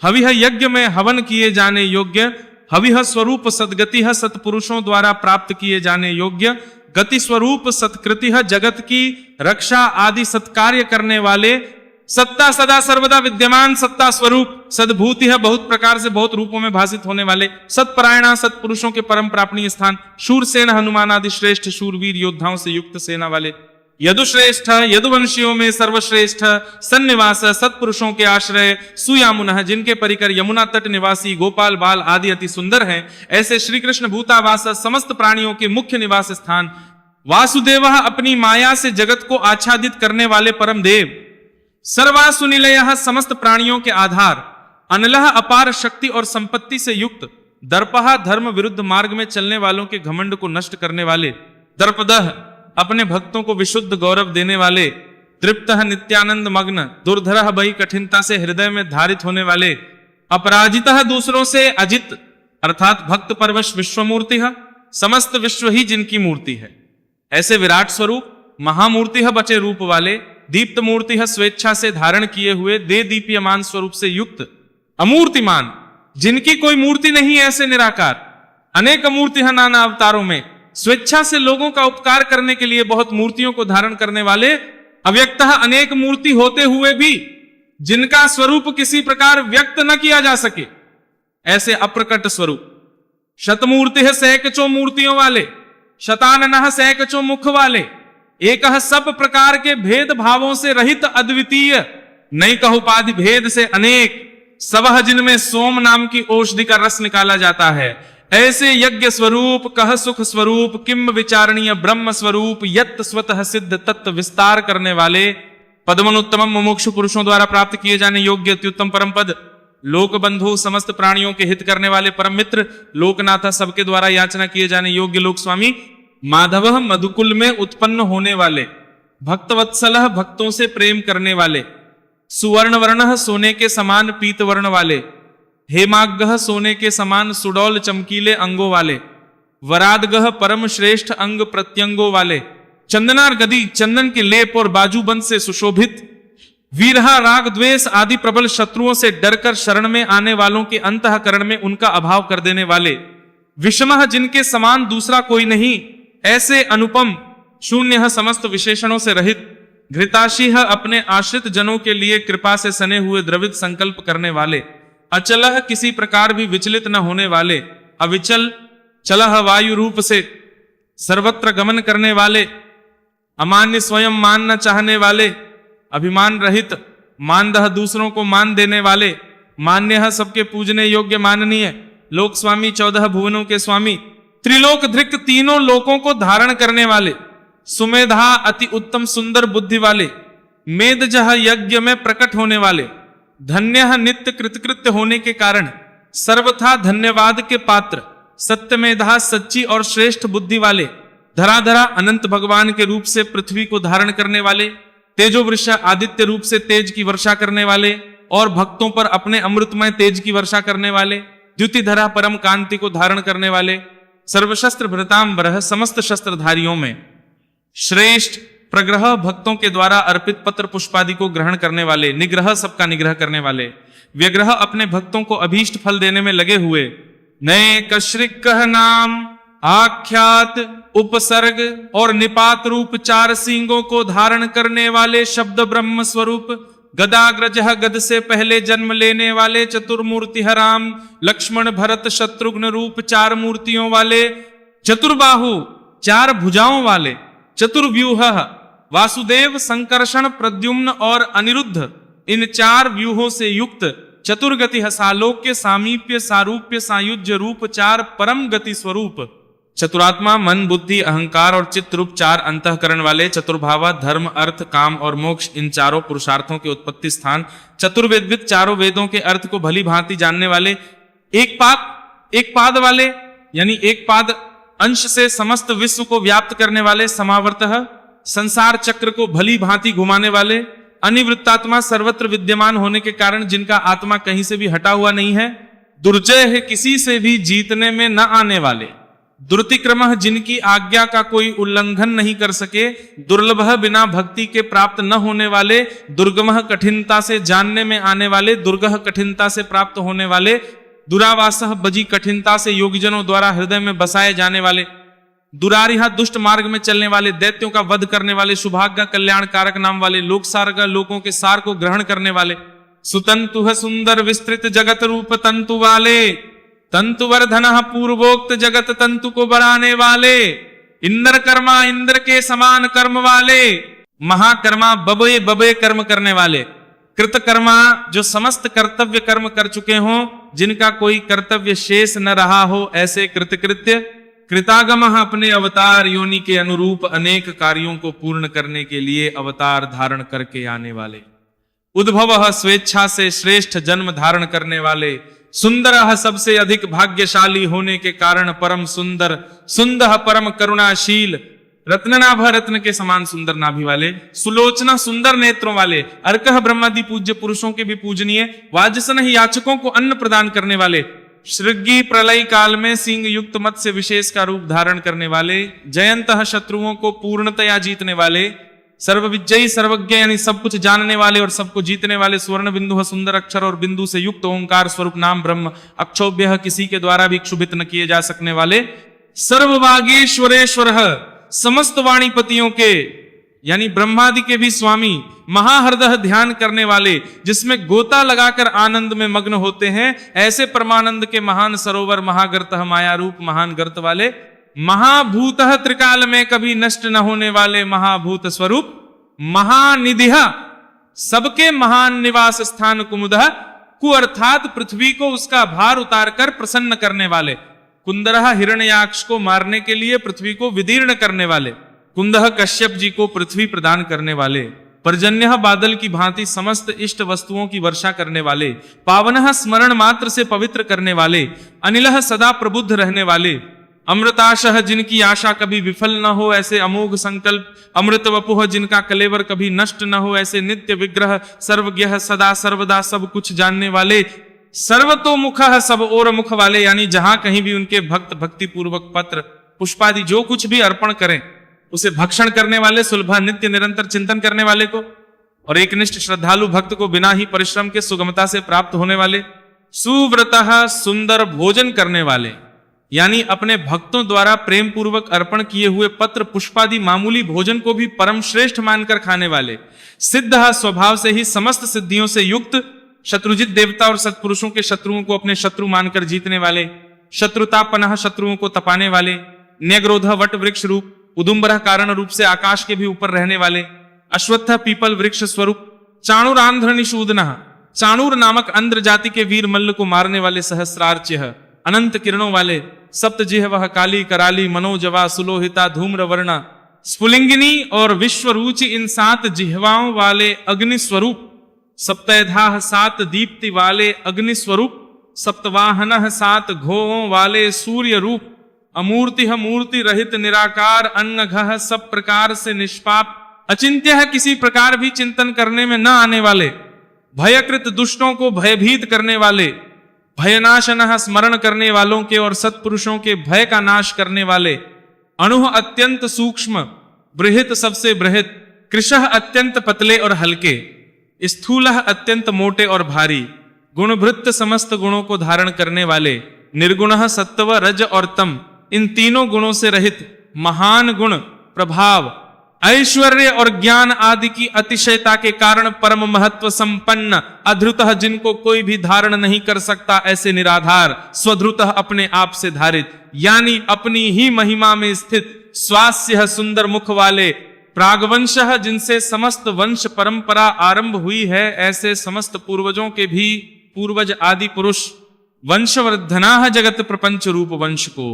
हविह यज्ञ में हवन किए जाने योग्य, हविह स्वरूप सदगति सत्पुरुषों द्वारा प्राप्त किए जाने योग्य, गति स्वरूप सत्कृति जगत की रक्षा आदि सत्कार्य करने वाले, सत्ता सदा सर्वदा विद्यमान सत्ता स्वरूप, सद्भूति बहुत प्रकार से बहुत रूपों में भाषित होने वाले, सत्परायणा सत्पुरुषों के परम प्रापणीय स्थान, शूरसेन हनुमान आदि श्रेष्ठ शूरवीर योद्धाओं से युक्त सेना वाले, यदुश्रेष्ठ यदुवंशियों में सर्वश्रेष्ठ, सन्निवास सत्पुरुषों के आश्रय, सुयामुन जिनके परिकर यमुना तट निवासी, गोपाल बाल आदि अति सुंदर हैं ऐसे श्री कृष्ण भूतावास समस्त प्राणियों के मुख्य निवास स्थान, वासुदेव अपनी माया से जगत को आच्छादित करने वाले परम देव, सर्वासुनिलय समस्त प्राणियों के आधार, अनलह अपार शक्ति और संपत्ति से युक्त, दर्पहा धर्म विरुद्ध मार्ग में चलने वालों के घमंड को नष्ट करने वाले, दर्पदह अपने भक्तों को विशुद्ध गौरव देने वाले, तृप्त नित्यानंद मग्न, दुर्धर बही कठिनता से हृदय में धारित होने वाले, अपराजित दूसरों से अजित अर्थात भक्त परवश विश्वमूर्ति समस्त विश्व ही जिनकी मूर्ति है ऐसे विराट स्वरूप, महामूर्ति बचे रूप वाले, दीप्त मूर्ति स्वेच्छा से धारण किए हुए दे दीप्यमान स्वरूप से युक्त, अमूर्तिमान जिनकी कोई मूर्ति नहीं ऐसे निराकार, अनेक मूर्ति नाना अवतारों में, स्वेच्छा से लोगों का उपकार करने के लिए बहुत मूर्तियों को धारण करने वाले, अव्यक्त अनेक मूर्ति होते हुए भी जिनका स्वरूप किसी प्रकार व्यक्त न किया जा सके ऐसे अप्रकट स्वरूप, शतमूर्ति सैकड़ों मूर्तियों वाले, शतानन सैकड़ों मुख वाले, एक सब प्रकार के भेद भावों से रहित अद्वितीय, नैक उपाधि भेद से अनेक, सबह जिनमें सोम नाम की औषधि का रस निकाला जाता है ऐसे यज्ञ स्वरूप, कह सुख स्वरूप, किम विचारणीय ब्रह्म स्वरूप, यत् स्वतः सिद्ध तत्व विस्तार करने वाले, पद्मनुत्तम मुमुक्षु पुरुषों द्वारा प्राप्त किए जाने योग्य अत्युत्तम परम पद, लोक बंधु समस्त प्राणियों के हित करने वाले परम मित्र, लोकनाथ सबके द्वारा याचना किए जाने योग्य लोक स्वामी, माधव मधुकुल में उत्पन्न होने वाले, भक्तवत्सल भक्तों से प्रेम करने वाले, सुवर्ण वर्ण सोने के समान पीत वर्ण वाले, हेमागह सोने के समान सुडौल चमकीले अंगों वाले, वरादगह परम श्रेष्ठ अंग प्रत्यंगों वाले, चंदनार गदी चंदन के लेप और बाजूबंद से सुशोभित, वीरहा राग द्वेष आदि प्रबल शत्रुओं से डरकर शरण में आने वालों के अंतःकरण में उनका अभाव कर देने वाले, विषमः जिनके समान दूसरा कोई नहीं, ऐसे अनुपम शून्य समस्त विशेषणों से रहित, घृताशीह अपने आश्रित जनों के लिए कृपा से सने हुए द्रवित संकल्प करने वाले, अचलह किसी प्रकार भी विचलित न होने वाले, अविचल चलह वायु रूप से सर्वत्र गमन करने वाले, अमान्य स्वयं मान न चाहने वाले, अभिमान रहित मानदह दूसरों को मान देने वाले, मान्य सबके पूजने योग्य माननीय, लोक स्वामी 14 भुवनों के स्वामी, त्रिलोक धृक तीनों लोकों को धारण करने वाले, सुमेधा अति उत्तम सुंदर बुद्धि वाले, मेदजह यज्ञ में प्रकट होने वाले, धन्य नित्य कृतकृत्य होने के कारण सर्वथा धन्यवाद के पात्र, सत्यमेधा सच्ची और श्रेष्ठ बुद्धि वाले, धराधरा अनंत भगवान के रूप से पृथ्वी को धारण करने वाले, तेजो वृषा आदित्य रूप से तेज की वर्षा करने वाले और भक्तों पर अपने अमृतमय तेज की वर्षा करने वाले, द्युतिधरा परम कांति को धारण करने वाले, सर्वशस्त्र भृतांबरः समस्त शस्त्रधारियों में श्रेष्ठ, प्रग्रह भक्तों के द्वारा अर्पित पत्र पुष्पादि को ग्रहण करने वाले, निग्रह सबका निग्रह करने वाले, व्यग्रह अपने भक्तों को अभीष्ट फल देने में लगे हुए, नए कश्रिक नाम आख्यात उपसर्ग और निपात रूप 4 सींगों को धारण करने वाले, शब्द ब्रह्म स्वरूप, गदाग्रजह गद से पहले जन्म लेने वाले, चतुर्मूर्ति राम लक्ष्मण भरत शत्रुघ्न रूप 4 मूर्तियों वाले, चतुर्बाहु 4 भुजाओं वाले, चतुर्व्यूह वासुदेव संकर्षण प्रद्युम्न और अनिरुद्ध, इन 4 व्यूहों से युक्त, चतुर्गति सालोक्य सामीप्य सारूप्य सायुज्य रूप 4 परम गति स्वरूप, चतुरात्मा मन बुद्धि अहंकार और चित्त रूप 4 अंतःकरण वाले, चतुर्भावा धर्म अर्थ काम और मोक्ष इन 4 पुरुषार्थों के उत्पत्ति स्थान, चतुर्वेदविद 4 वेदों के अर्थ को भली भांति जानने वाले, एक पाद वाले यानी एक पाद अंश से समस्त विश्व को व्याप्त करने वाले, समावर्तः संसार चक्र को भली भांति घुमाने वाले, अनिवृत्तात्मा सर्वत्र विद्यमान होने के कारण जिनका आत्मा कहीं से भी हटा हुआ नहीं है, दुर्जय है किसी से भी जीतने में न आने वाले, दुर्तिक्रमः जिनकी आज्ञा का कोई उल्लंघन नहीं कर सके, दुर्लभः बिना भक्ति के प्राप्त न होने वाले, दुर्गमः कठिनता से जानने में आने वाले, दुर्गह कठिनता से प्राप्त होने वाले, दुरावासः बजी कठिनता से योगीजनों द्वारा हृदय में बसाए जाने वाले, दुरारिहा दुष्ट मार्ग में चलने वाले, दैत्यों का वध करने वाले, सुभाग्य कल्याण कारक नाम वाले, लोक सारगा लोकों के सार को ग्रहण करने वाले, सुतंतु सुंदर विस्तृत जगत रूप तंतु वाले, तंतुवर्धन पूर्वोक्त जगत तंतु को बढ़ाने वाले, इंद्र कर्मा इंद्र के समान कर्म वाले, महाकर्मा बबे बबे कर्म करने वाले, कृतकर्मा जो समस्त कर्तव्य कर्म कर चुके हों, जिनका कोई कर्तव्य शेष न रहा हो, ऐसे कृतकृत्य, कृतागम अपने अवतार योनि के अनुरूप अनेक कार्यों को पूर्ण करने के लिए अवतार धारण करके आने वाले, उद्भव स्वेच्छा से श्रेष्ठ जन्म धारण करने वाले, सुंदर सबसे अधिक भाग्यशाली होने के कारण परम सुंदर, सुंदर परम करुणाशील, रत्ननाभ रत्न के समान सुंदर नाभि वाले, सुलोचना सुंदर नेत्रों वाले, अर्कह ब्रह्मादि पूज्य पुरुषों के भी पूजनीय, वाजसन याचकों को अन्न प्रदान करने वाले, श्रृंगी प्रलय काल में सिंह युक्त मत्स्य विशेष का रूप धारण करने वाले, जयंत शत्रुओं को पूर्णतया जीतने वाले, सर्वविजयी सर्वज्ञ यानी सब कुछ जानने वाले और सबको जीतने वाले, स्वर्ण बिंदु सुंदर अक्षर और बिंदु से युक्त ओंकार स्वरूप नाम ब्रह्म, अक्षोभ्य किसी के द्वारा भी क्षुभित न किए जा सकने वाले, सर्वभागेश्वरेश्वर समस्त वाणीपतियों के यानी ब्रह्मादि के भी स्वामी, महाहृदय ध्यान करने वाले, जिसमें गोता लगाकर आनंद में मग्न होते हैं, ऐसे परमानंद के महान सरोवर, महागर्त माया रूप महान गर्त वाले, महाभूत त्रिकाल में कभी नष्ट न होने वाले महाभूत स्वरूप, महानिधिः सबके महान निवास स्थान कुमुदः कु अर्थात पृथ्वी को उसका भार उतार कर प्रसन्न करने वाले, कुंदरः हिरण्याक्ष को मारने के लिए पृथ्वी को विदीर्ण करने वाले, कुंदह कश्यप जी को पृथ्वी प्रदान करने वाले, पर्जन्य बादल की भांति समस्त इष्ट वस्तुओं की वर्षा करने वाले, पावनः स्मरण मात्र से पवित्र करने वाले, अनिलः सदा प्रबुद्ध रहने वाले, अमृताशः जिनकी आशा कभी विफल न हो ऐसे अमोघ संकल्प, अमृत वपुः जिनका कलेवर कभी नष्ट न हो ऐसे नित्य विग्रह, सर्वज्ञ सदा सर्वदा सब कुछ जानने वाले, सर्वतोमुखः सब और मुख वाले यानी जहां कहीं भी उनके भक्त भक्ति पूर्वक पत्र पुष्पादि जो कुछ भी अर्पण करें उसे भक्षण करने वाले, सुलभ नित्य निरंतर चिंतन करने वाले को, और एकनिष्ठ श्रद्धालु भक्त को बिना ही परिश्रम के सुगमता से प्राप्त होने वाले, सुव्रतः सुंदर भोजन करने वाले, यानी अपने भक्तों द्वारा प्रेम पूर्वक अर्पण किए हुए पत्र पुष्पादि मामूली भोजन को भी परम श्रेष्ठ मानकर खाने वाले, सिद्ध स्वभाव से ही समस्त सिद्धियों से युक्त, शत्रुजित देवता और सत्पुरुषों के शत्रुओं को अपने शत्रु मानकर जीतने वाले, शत्रुतापनः शत्रुओं को तपाने वाले, न्यग्रोध वट वृक्ष रूप, उदुम्बरः कारण रूप से आकाश के भी ऊपर रहने वाले, अश्वत्थ पीपल वृक्ष स्वरूप, चाणूरांध्र निषूदनः, चाणूर नामक अंध्र जाति के वीर मल्ल को मारने वाले, सहस्रार्च्यः अनंत किरणों वाले, सप्त जिह्वः काली कराली मनोजवा सुलोहिता धूम्र वर्णा स्फुलिंगिनी और विश्वरूचि इन 7 जिह्वाओं वाले अग्नि स्वरूप, सप्तैधाः 7 दीप्ति वाले अग्नि स्वरूप, सप्तवाहनः 7 घोवों वाले सूर्य रूप, अमूर्तिः मूर्ति रहित निराकार अन्नघः सब प्रकार से निष्पाप, अचिंत्य है किसी प्रकार भी चिंतन करने में न आने वाले, भयकृत दुष्टों को भयभीत करने वाले, भयनाशनः स्मरण करने वालों के और सत्पुरुषों के भय का नाश करने वाले, अणुः अत्यंत सूक्ष्म, बृहत सबसे बृहत, कृशः अत्यंत पतले और हल्के, स्थूलः अत्यंत मोटे और भारी, गुणभृत्त समस्त गुणों को धारण करने वाले, निर्गुणः सत्व रज और तम इन तीनों गुणों से रहित, महान गुण प्रभाव ऐश्वर्य और ज्ञान आदि की अतिशयता के कारण परम महत्व संपन्न, अधृतः जिनको कोई भी धारण नहीं कर सकता ऐसे निराधार, स्वधृतः अपने आप से धारित यानी अपनी ही महिमा में स्थित, स्वास्य सुंदर मुख वाले, प्रागवंशः जिनसे समस्त वंश परंपरा आरंभ हुई है ऐसे समस्त पूर्वजों के भी पूर्वज आदि पुरुष, वंशवर्धनाः जगत प्रपंच रूप वंश को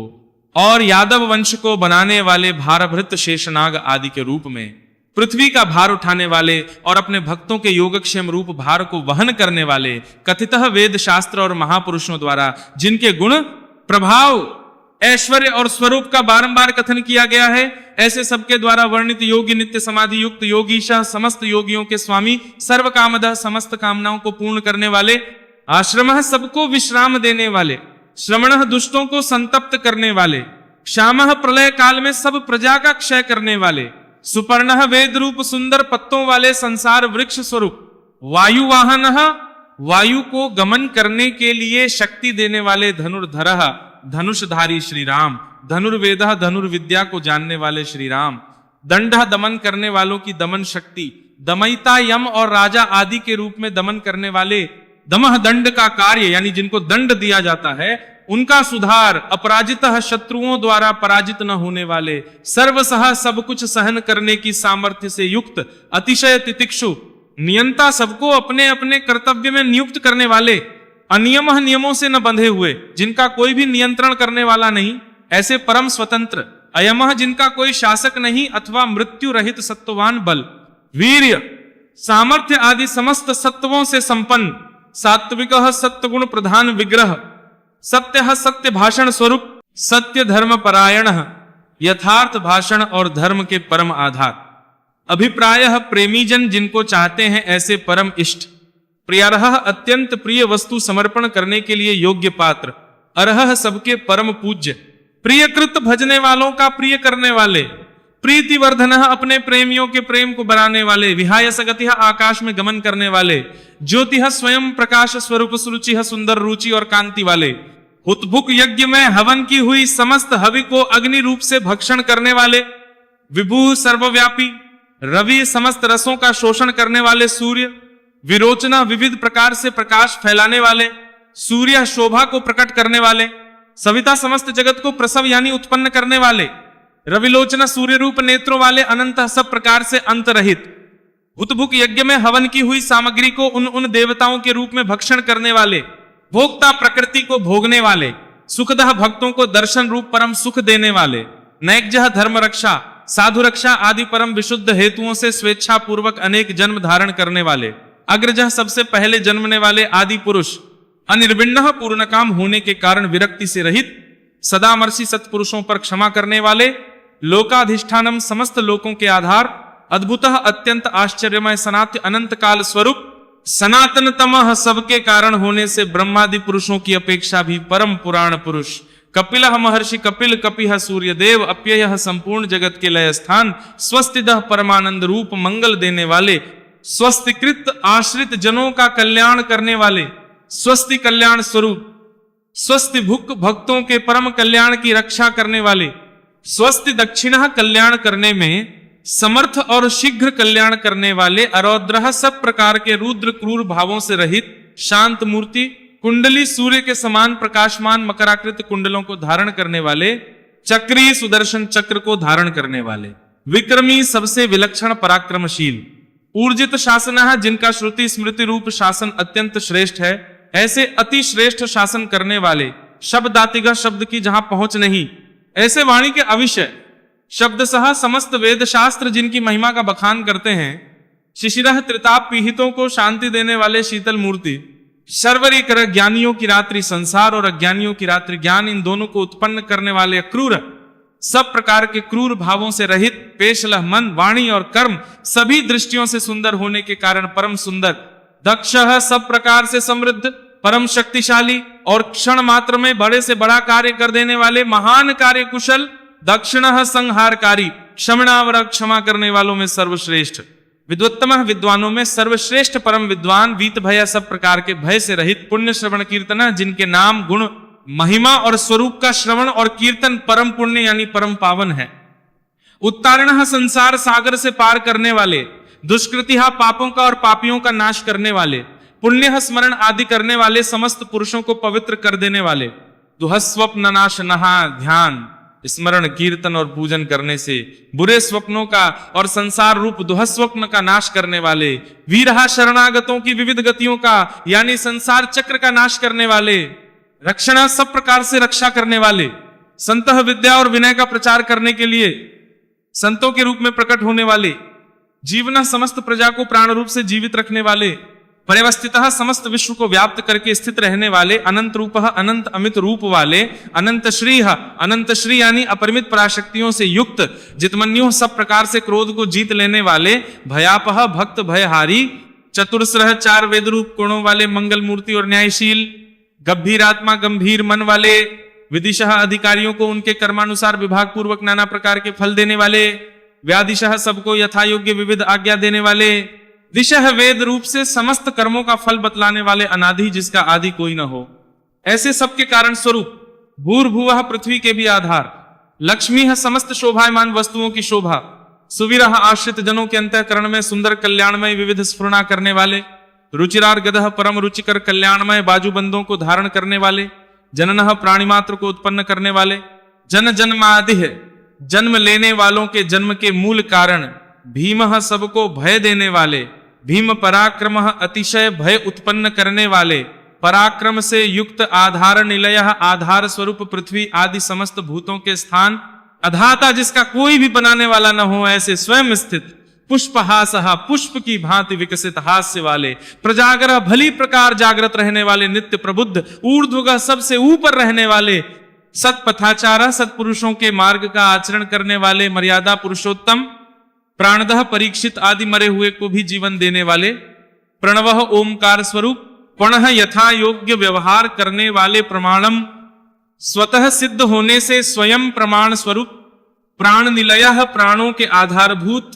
और यादव वंश को बनाने वाले भारभृत शेषनाग आदि के रूप में, पृथ्वी का भार उठाने वाले और अपने भक्तों के योगक्षेम रूप भार को वहन करने वाले, कथितः वेद शास्त्र और महापुरुषों द्वारा जिनके गुण प्रभाव ऐश्वर्य और स्वरूप का बारंबार कथन किया गया है, ऐसे सबके द्वारा वर्णित योगी नित्य समाधि युक्त योगीशः समस्त योगियों के स्वामी, सर्व कामदः समस्त कामनाओं को पूर्ण करने वाले, आश्रमः सबको विश्राम देने वाले, श्रमणः दुष्टों को संतप्त करने वाले, श्यामः प्रलय काल में सब प्रजा का क्षय करने वाले, सुपर्णः वेद रूप सुंदर पत्तों वाले संसार वृक्ष स्वरूप, वायुवाहनः वायु को गमन करने के लिए शक्ति देने वाले, धनुर्धरः धनुषधारी श्री राम, धनुर्वेदः धनुर्विद्या को जानने वाले श्री राम, दंडः दमन करने वालों की दमन शक्ति, दमयिता यम और राजा आदि के रूप में दमन करने वाले, दमः दंड का कार्य यानी जिनको दंड दिया जाता है उनका सुधार, अपराजितः शत्रुओं द्वारा पराजित न होने वाले, सर्वसह सब कुछ सहन करने की सामर्थ्य से युक्त, अतिशय तितिक्षु, नियंता सबको अपने अपने कर्तव्य में नियुक्त करने वाले, अनियमः नियमों से न बंधे हुए जिनका कोई भी नियंत्रण करने वाला नहीं ऐसे परम स्वतंत्र, अयमः जिनका कोई शासक नहीं अथवा मृत्यु रहित सत्ववान बल, वीर्य सामर्थ्य आदि समस्त सत्वों से संपन्न, सात्विकः सत्वगुण प्रधान विग्रह, सत्यः सत्य भाषण स्वरूप, सत्य धर्म परायणः यथार्थ भाषण और धर्म के परम आधार, अभिप्रायः प्रेमीजन जिनको चाहते हैं ऐसे परम इष्ट, प्रियरः अत्यंत प्रिय वस्तु समर्पण करने के लिए योग्य पात्र, अरहः सबके परम पूज्य, प्रियकृत भजने वालों का प्रिय करने वाले, प्रीतिवर्धनः अपने प्रेमियों के प्रेम को बढ़ाने वाले, विहाय सगतिः आकाश में गमन करने वाले, ज्योतिः स्वयं प्रकाश स्वरूप सुरुचिः सुंदर रुचि और कांति वाले, हुतभुक यज्ञ में हवन की हुई समस्त हवि को अग्नि रूप से भक्षण करने वाले, विभु सर्वव्यापी, रवि समस्त रसों का शोषण करने वाले सूर्य, विरोचना विविध प्रकार से प्रकाश फैलाने वाले, सूर्य शोभा को प्रकट करने वाले, सविता समस्त जगत को प्रसव यानी उत्पन्न करने वाले, रविलोचना सूर्य रूप नेत्रों वाले, अनंत सब प्रकार से अंत रहित, हुतभुक यज्ञ में हवन की हुई सामग्री को उन देवताओं के रूप में भक्षण करने वाले, भोक्ता प्रकृति को भोगने वाले, सुखदः भक्तों को दर्शन रूप परम सुख देने वाले, नैक्जः धर्म रक्षा साधु रक्षा आदि परम विशुद्ध हेतुओं से स्वेच्छा पूर्वक अनेक जन्म धारण करने वाले, अग्रजः सबसे पहले जन्मने वाले आदि पुरुष, अनिर्विण्णः पूर्ण काम होने के कारण विरक्ति से रहित, सदामर्षि सत्पुरुषों पर क्षमा करने वाले, लोकाधिष्ठानम समस्त लोकों के आधार, अद्भुतः अत्यंत आश्चर्यमय सनात्य अनंत काल स्वरूप, सनातनतमः सबके कारण होने से ब्रह्मादि पुरुषों की अपेक्षा भी परम पुराण पुरुष, कपिलः महर्षि कपिल, कपिः सूर्यदेव, अप्ययः संपूर्ण जगत के लय स्थान, स्वस्तिदः परमानंद रूप मंगल देने वाले, स्वस्तिकृत आश्रित जनों का कल्याण करने वाले, स्वस्ति कल्याण स्वरूप, स्वस्ति भुक भक्तों के परम कल्याण की रक्षा करने वाले, स्वस्ति दक्षिणा कल्याण करने में समर्थ और शीघ्र कल्याण करने वाले, अरौद्रः सब प्रकार के रुद्र क्रूर भावों से रहित शांत मूर्ति, कुंडली सूर्य के समान प्रकाशमान मकराकृत कुंडलों को धारण करने वाले, चक्री सुदर्शन चक्र को धारण करने वाले, विक्रमी सबसे विलक्षण पराक्रमशील, ऊर्जित शासनः जिनका श्रुति स्मृति रूप शासन अत्यंत श्रेष्ठ है, ऐसे अति श्रेष्ठ शासन करने वाले, शब्दातिगा शब्द की जहां पहुंच नहीं, ऐसे वाणी के अविषय, शब्द सह समस्त वेद शास्त्र जिनकी महिमा का बखान करते हैं, शिशिरः त्रिताप पीहितों को शांति देने वाले शीतल मूर्ति, शर्वरी कर ज्ञानियों की रात्रि संसार और अज्ञानियों की रात्रि ज्ञान, इन दोनों को उत्पन्न करने वाले क्रूर, सब प्रकार के क्रूर भावों से रहित, पेशलह मन वाणी और कर्म सभी दृष्टियों से सुंदर होने के कारण परम सुंदर, दक्षः सब प्रकार से समृद्ध, परम शक्तिशाली और क्षण मात्र में बड़े से बड़ा कार्य कर देने वाले, महान कार्य कुशल, दक्षिणः संहारकारी, क्षमणावर क्षमा करने वालों में सर्वश्रेष्ठ, विद्वत्तमः विद्वानों में सर्वश्रेष्ठ परम विद्वान, वीत भय सब प्रकार के भय से रहित, पुण्य श्रवण कीर्तन जिनके नाम गुण महिमा और स्वरूप का श्रवण और कीर्तन परम पुण्य यानी परम पावन है, उत्तारणः संसार सागर से पार करने वाले, दुष्कृतिहा पापों का और पापियों का नाश करने वाले, पुण्य स्मरण आदि करने वाले, समस्त पुरुषों को पवित्र कर देने वाले, दुहस्वप्न नाश नहा ध्यान स्मरण कीर्तन और पूजन करने से बुरे स्वप्नों का और संसार रूप दुहस्वप्न का नाश करने वाले, वीरहा शरणागतों की विविध गतियों का यानी संसार चक्र का नाश करने वाले, रक्षणा सब प्रकार से रक्षा करने वाले, संतः विद्या और विनय का प्रचार करने के लिए संतों के रूप में प्रकट होने वाले, जीवना समस्त प्रजा को प्राण रूप से जीवित रखने वाले, परिवस्थितः समस्त विश्व को व्याप्त करके स्थित रहने वाले, अनंत रूपः अनंत अमित रूप वाले, अनंत श्री यानी अपरिमित पराशक्तियों से युक्त, जितमन्यु सब प्रकार से क्रोध को जीत लेने वाले, भयापह भक्त भयहारी, चतुरस्रह चार वेद रूप गुणों वाले, मंगल मूर्ति और न्यायशील, गंभीरात्मा गंभीर मन वाले, विदिशः अधिकारियों को उनके कर्मानुसार विभाग पूर्वक नाना प्रकार के फल देने वाले, व्यादिशः सबको यथा योग्य विविध आज्ञा देने वाले, दिशः वेद रूप से समस्त कर्मों का फल बतलाने वाले, अनादि जिसका आदि कोई न हो, ऐसे सबके कारण स्वरूप, भूर्भुवः पृथ्वी के भी आधार, लक्ष्मी है समस्त शोभायमान वस्तुओं की शोभा, सुवीरः आश्रित जनों के अंतःकरण में सुंदर कल्याणमय विविध स्फुरणा करने वाले, रुचिरार गदः परम रुचिकर कल्याणमय बाजूबंदों को धारण करने वाले, जननः प्राणी मात्र को उत्पन्न करने वाले, जन जन्मादि जन्म लेने वालों के जन्म के मूल कारण, भीमः सबको भय देने वाले, भीम पराक्रमः अतिशय भय उत्पन्न करने वाले, पराक्रम से युक्त आधार निलयः आधार स्वरूप पृथ्वी आदि समस्त भूतों के स्थान, अधाता जिसका कोई भी बनाने वाला न हो ऐसे स्वयं स्थित, पुष्पहासः पुष्प की भांति विकसित हास्य वाले, प्रजागरः भली प्रकार जागृत रहने वाले, नित्य प्रबुद्ध, ऊर्ध्वगः सबसे ऊपर रहने वाले, सत्पथाचारः सत्पुरुषों के मार्ग का आचरण करने वाले, मर्यादा पुरुषोत्तम, प्राणदः परीक्षित आदि मरे हुए को भी जीवन देने वाले, प्रणवः ओमकार स्वरूप, पणः यथा योग्य व्यवहार करने वाले, प्रमाणम स्वतः सिद्ध होने से स्वयं प्रमाण स्वरूप, प्राण निलयः प्राणों के आधारभूत,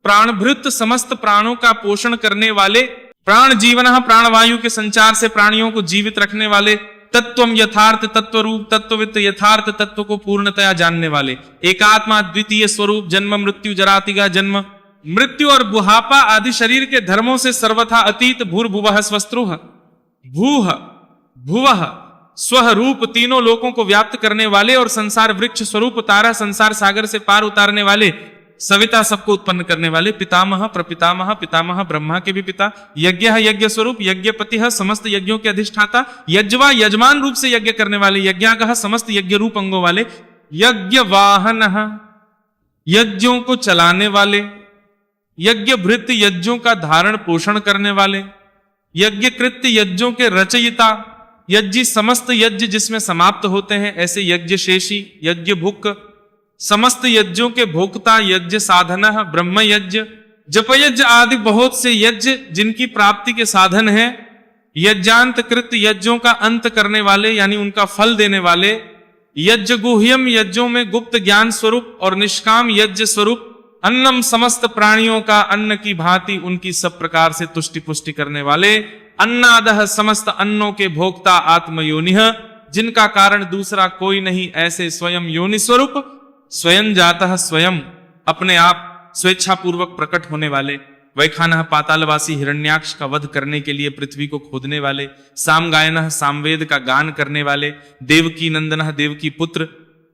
प्राणभृत समस्त प्राणों का पोषण करने वाले, प्राण जीवनः प्राणवायु के संचार से प्राणियों को जीवित रखने वाले, तत्वम यथार्थ तत्व रूप तत्ववित्त यथार्थ तत्व को पूर्णतया जानने वाले, एकात्मा द्वितीय स्वरूप, जन्म मृत्यु जरातिगा जन्म मृत्यु और बुढ़ापा आदि शरीर के धर्मों से सर्वथा अतीत, भूर्भुवः स्वस्त्रुः भूह भुवः स्वह रूप, तीनों लोकों को व्याप्त करने वाले और संसार वृक्ष स्वरूप, तारा संसार सागर से पार उतारने वाले, सविता सबको उत्पन्न करने वाले, पितामह प्रपितामह पितामह ब्रह्मा के भी पिता, यज्ञ यज्ञ स्वरूप, यज्ञपति समस्त यज्ञों के अधिष्ठाता, यज्वा यजमान रूप से यज्ञ करने वाले, यज्ञागः समस्त यज्ञ रूप अंगों वाले, यज्ञ वाहन यज्ञों को चलाने वाले, यज्ञ भृत यज्ञों का धारण पोषण करने वाले, यज्ञ कृत्य यज्ञों के रचयिता, यज्ञ समस्त यज्ञ जिसमें समाप्त होते हैं ऐसे यज्ञ शेषी, यज्ञ भुक समस्त यज्ञों के भोक्ता, यज्ञ साधन ब्रह्म यज्ञ, जप यज्ञ आदि बहुत से यज्ञ जिनकी प्राप्ति के साधन है, यज्ञांत कृत यज्ञों का अंत करने वाले यानी उनका फल देने वाले, यज्ञ गुह्यम यज्ञों में गुप्त ज्ञान स्वरूप और निष्काम यज्ञ स्वरूप, अन्नम समस्त प्राणियों का अन्न की भांति उनकी सब प्रकार से तुष्टि पुष्टि करने वाले, अन्नादह समस्त अन्नों के भोक्ता आत्मयोनिह, जिनका कारण दूसरा कोई नहीं, ऐसे स्वयं योनि स्वरूप स्वयं जातः स्वयं अपने आप स्वेच्छा पूर्वक प्रकट होने वाले, वैखानः पातालवासी हिरण्याक्ष का वध करने के लिए पृथ्वी को खोदने वाले, सामगायनः सामवेद का गान करने वाले, देवकी नंदनः देवकी पुत्र,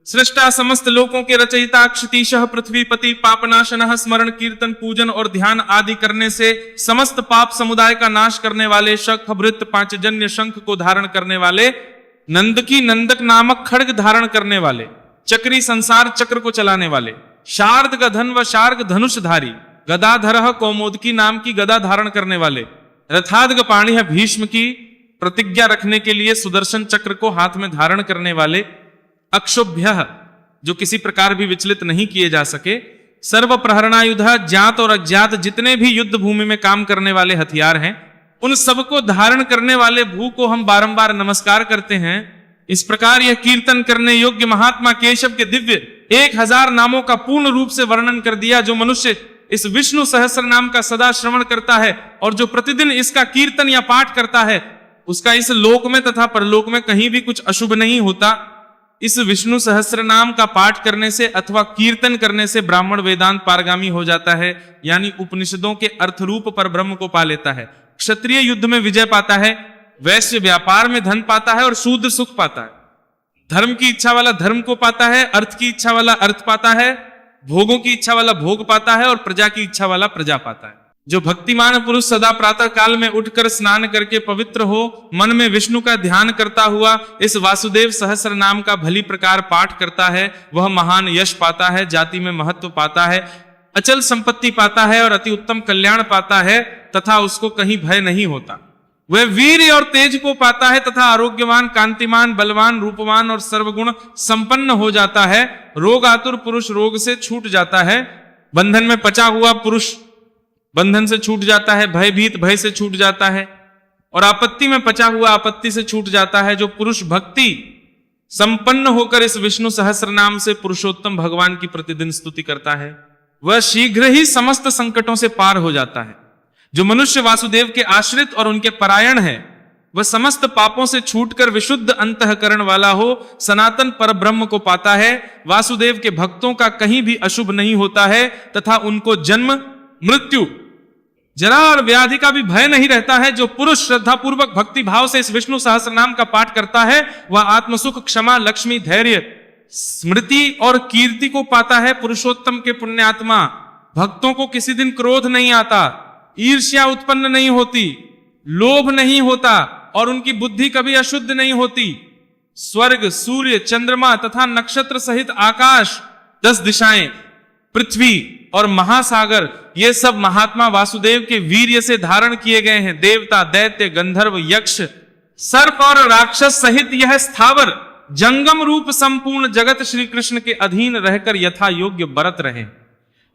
सृष्टा समस्त लोकों के रचयिता, क्षितीशः पृथ्वीपति, पापनाशनः स्मरण कीर्तन पूजन और ध्यान आदि करने से समस्त पाप समुदाय का नाश करने वाले, शंख भृत पांचजन्य शंख को धारण करने वाले, नंदकी नंदक नामक खड्ग धारण करने वाले, चक्री संसार चक्र को चलाने वाले, शार्द गधन व शार्ग धनुषधारी, गदाधरः कौमोदकी नाम की गदा धारण करने वाले, रथाद्ग पाणिः भीष्म की प्रतिज्ञा रखने के लिए सुदर्शन चक्र को हाथ में धारण करने वाले, अक्षोभ्य जो किसी प्रकार भी विचलित नहीं किए जा सके, सर्व प्रहरणायुध ज्ञात और अज्ञात जितने भी युद्ध भूमि में काम करने वाले हथियार हैं, उन सबको धारण करने वाले भू को हम बारंबार नमस्कार करते हैं। इस प्रकार यह कीर्तन करने योग्य महात्मा केशव के दिव्य 1000 नामों का पूर्ण रूप से वर्णन कर दिया। जो मनुष्य इस विष्णु सहस्र नाम का सदा श्रवण करता है और जो प्रतिदिन इसका कीर्तन या पाठ करता है, उसका इस लोक में तथा परलोक में कहीं भी कुछ अशुभ नहीं होता। इस विष्णु सहस्र नाम का पाठ करने से अथवा कीर्तन करने से ब्राह्मण वेदांत पारगामी हो जाता है, यानी उपनिषदों के अर्थ रूप पर ब्रह्म को पा लेता है, क्षत्रिय युद्ध में विजय पाता है, वैश्य व्यापार में धन पाता है और शूद्र सुख पाता है, धर्म की इच्छा वाला धर्म को पाता है, अर्थ की इच्छा वाला अर्थ पाता है, भोगों की इच्छा वाला भोग पाता है और प्रजा की इच्छा वाला प्रजा पाता है। जो भक्तिमान पुरुष सदा प्रातः काल में उठकर स्नान करके पवित्र हो, मन में विष्णु का ध्यान करता हुआ इस वासुदेव सहस्र नाम का भली प्रकार पाठ करता है, वह महान यश पाता है, जाति में महत्व पाता है, अचल संपत्ति पाता है और अति उत्तम कल्याण पाता है तथा उसको कहीं भय नहीं होता। वह वीर और तेज को पाता है तथा आरोग्यवान, कांतिमान, बलवान, रूपवान और सर्वगुण संपन्न हो जाता है। रोग आतुर पुरुष रोग से छूट जाता है, बंधन में पचा हुआ पुरुष बंधन से छूट जाता है, भयभीत भय से छूट जाता है और आपत्ति में पचा हुआ आपत्ति से छूट जाता है। जो पुरुष भक्ति संपन्न होकर इस विष्णु सहस्र नाम से पुरुषोत्तम भगवान की प्रतिदिन स्तुति करता है, वह शीघ्र ही समस्त संकटों से पार हो जाता है। जो मनुष्य वासुदेव के आश्रित और उनके परायण है, वह समस्त पापों से छूटकर विशुद्ध अंतःकरण वाला हो सनातन परब्रह्म को पाता है। वासुदेव के भक्तों का कहीं भी अशुभ नहीं होता है तथा उनको जन्म, मृत्यु, जरा और व्याधि का भी भय नहीं रहता है। जो पुरुष श्रद्धा पूर्वक भक्ति भाव से इस विष्णु सहस्र नाम का पाठ करता है, वह आत्मसुख, क्षमा, लक्ष्मी, धैर्य, स्मृति और कीर्ति को पाता है। पुरुषोत्तम के पुण्यात्मा भक्तों को किसी दिन क्रोध नहीं आता, ईर्ष्या उत्पन्न नहीं होती, लोभ नहीं होता और उनकी बुद्धि कभी अशुद्ध नहीं होती। स्वर्ग, सूर्य, चंद्रमा तथा नक्षत्र सहित आकाश, 10 दिशाएं, पृथ्वी और महासागर, ये सब महात्मा वासुदेव के वीर्य से धारण किए गए हैं। देवता, दैत्य, गंधर्व, यक्ष, सर्प और राक्षस सहित यह स्थावर जंगम रूप संपूर्ण जगत श्री कृष्ण के अधीन रहकर यथा योग्य बरत रहे।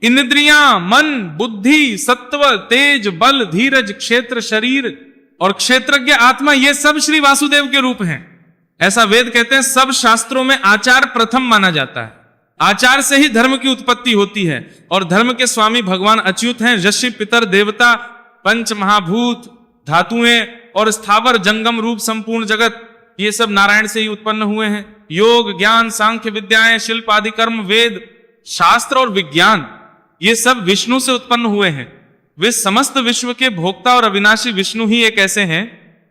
इंद्रियां, मन, बुद्धि, सत्व, तेज, बल, धीरज, क्षेत्र, शरीर और क्षेत्रज्ञ आत्मा, ये सब श्री वासुदेव के रूप हैं। ऐसा वेद कहते हैं। सब शास्त्रों में आचार प्रथम माना जाता है। आचार से ही धर्म की उत्पत्ति होती है और धर्म के स्वामी भगवान अच्युत हैं। ऋषि, पितर, देवता, पंच महाभूत, धातुएं और स्थावर जंगम रूप संपूर्ण जगत, ये सब नारायण से ही उत्पन्न हुए हैं। योग, ज्ञान, सांख्य विद्याएं, शिल्प आदि कर्म, वेद, शास्त्र और विज्ञान, ये सब विष्णु से उत्पन्न हुए हैं। वे समस्त विश्व के भोक्ता और अविनाशी विष्णु ही एक ऐसे हैं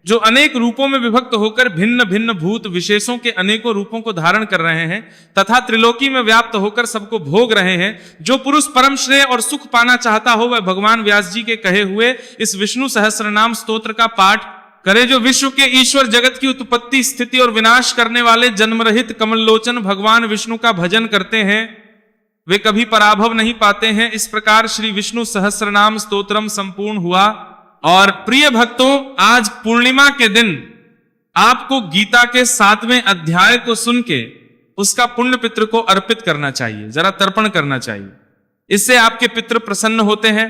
जो अनेक रूपों में विभक्त होकर भिन्न भिन्न भूत विशेषों के अनेकों रूपों को धारण कर रहे हैं तथा त्रिलोकी में व्याप्त होकर सबको भोग रहे हैं। जो पुरुष परम श्रेय और सुख पाना चाहता हो, वह भगवान व्यास जी के कहे हुए इस विष्णु सहस्रनाम स्तोत्र का पाठ करे। जो विश्व के ईश्वर, जगत की उत्पत्ति, स्थिति और विनाश करने वाले जन्म रहित कमललोचन भगवान विष्णु का भजन करते हैं, वे कभी पराभव नहीं पाते हैं। इस प्रकार श्री विष्णु सहस्रनाम स्तोत्रम संपूर्ण हुआ। और प्रिय भक्तों, आज पूर्णिमा के दिन आपको गीता के 7वें अध्याय को सुन के उसका पुण्य पितृ को अर्पित करना चाहिए, जरा तर्पण करना चाहिए। इससे आपके पितृ प्रसन्न होते हैं,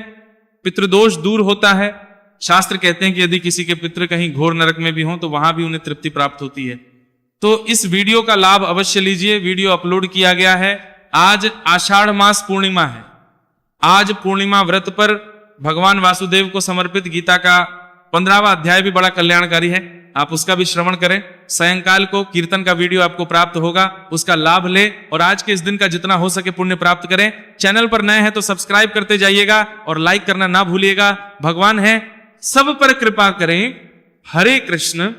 पितृदोष दूर होता है। शास्त्र कहते हैं कि यदि किसी के पितृ कहीं घोर नरक में भी हों तो वहां भी उन्हें तृप्ति प्राप्त होती है। तो इस वीडियो का लाभ अवश्य लीजिए। वीडियो अपलोड किया गया है। आज आषाढ़ मास पूर्णिमा है आज पूर्णिमा व्रत पर भगवान वासुदेव को समर्पित गीता का 15वां अध्याय भी बड़ा कल्याणकारी है, आप उसका भी श्रवण करें। सायंकाल को कीर्तन का वीडियो आपको प्राप्त होगा, उसका लाभ ले और आज के इस दिन का जितना हो सके पुण्य प्राप्त करें। चैनल पर नए हैं तो सब्सक्राइब करते जाइएगा और लाइक करना ना भूलिएगा। भगवान है सब पर कृपा करें। हरे कृष्ण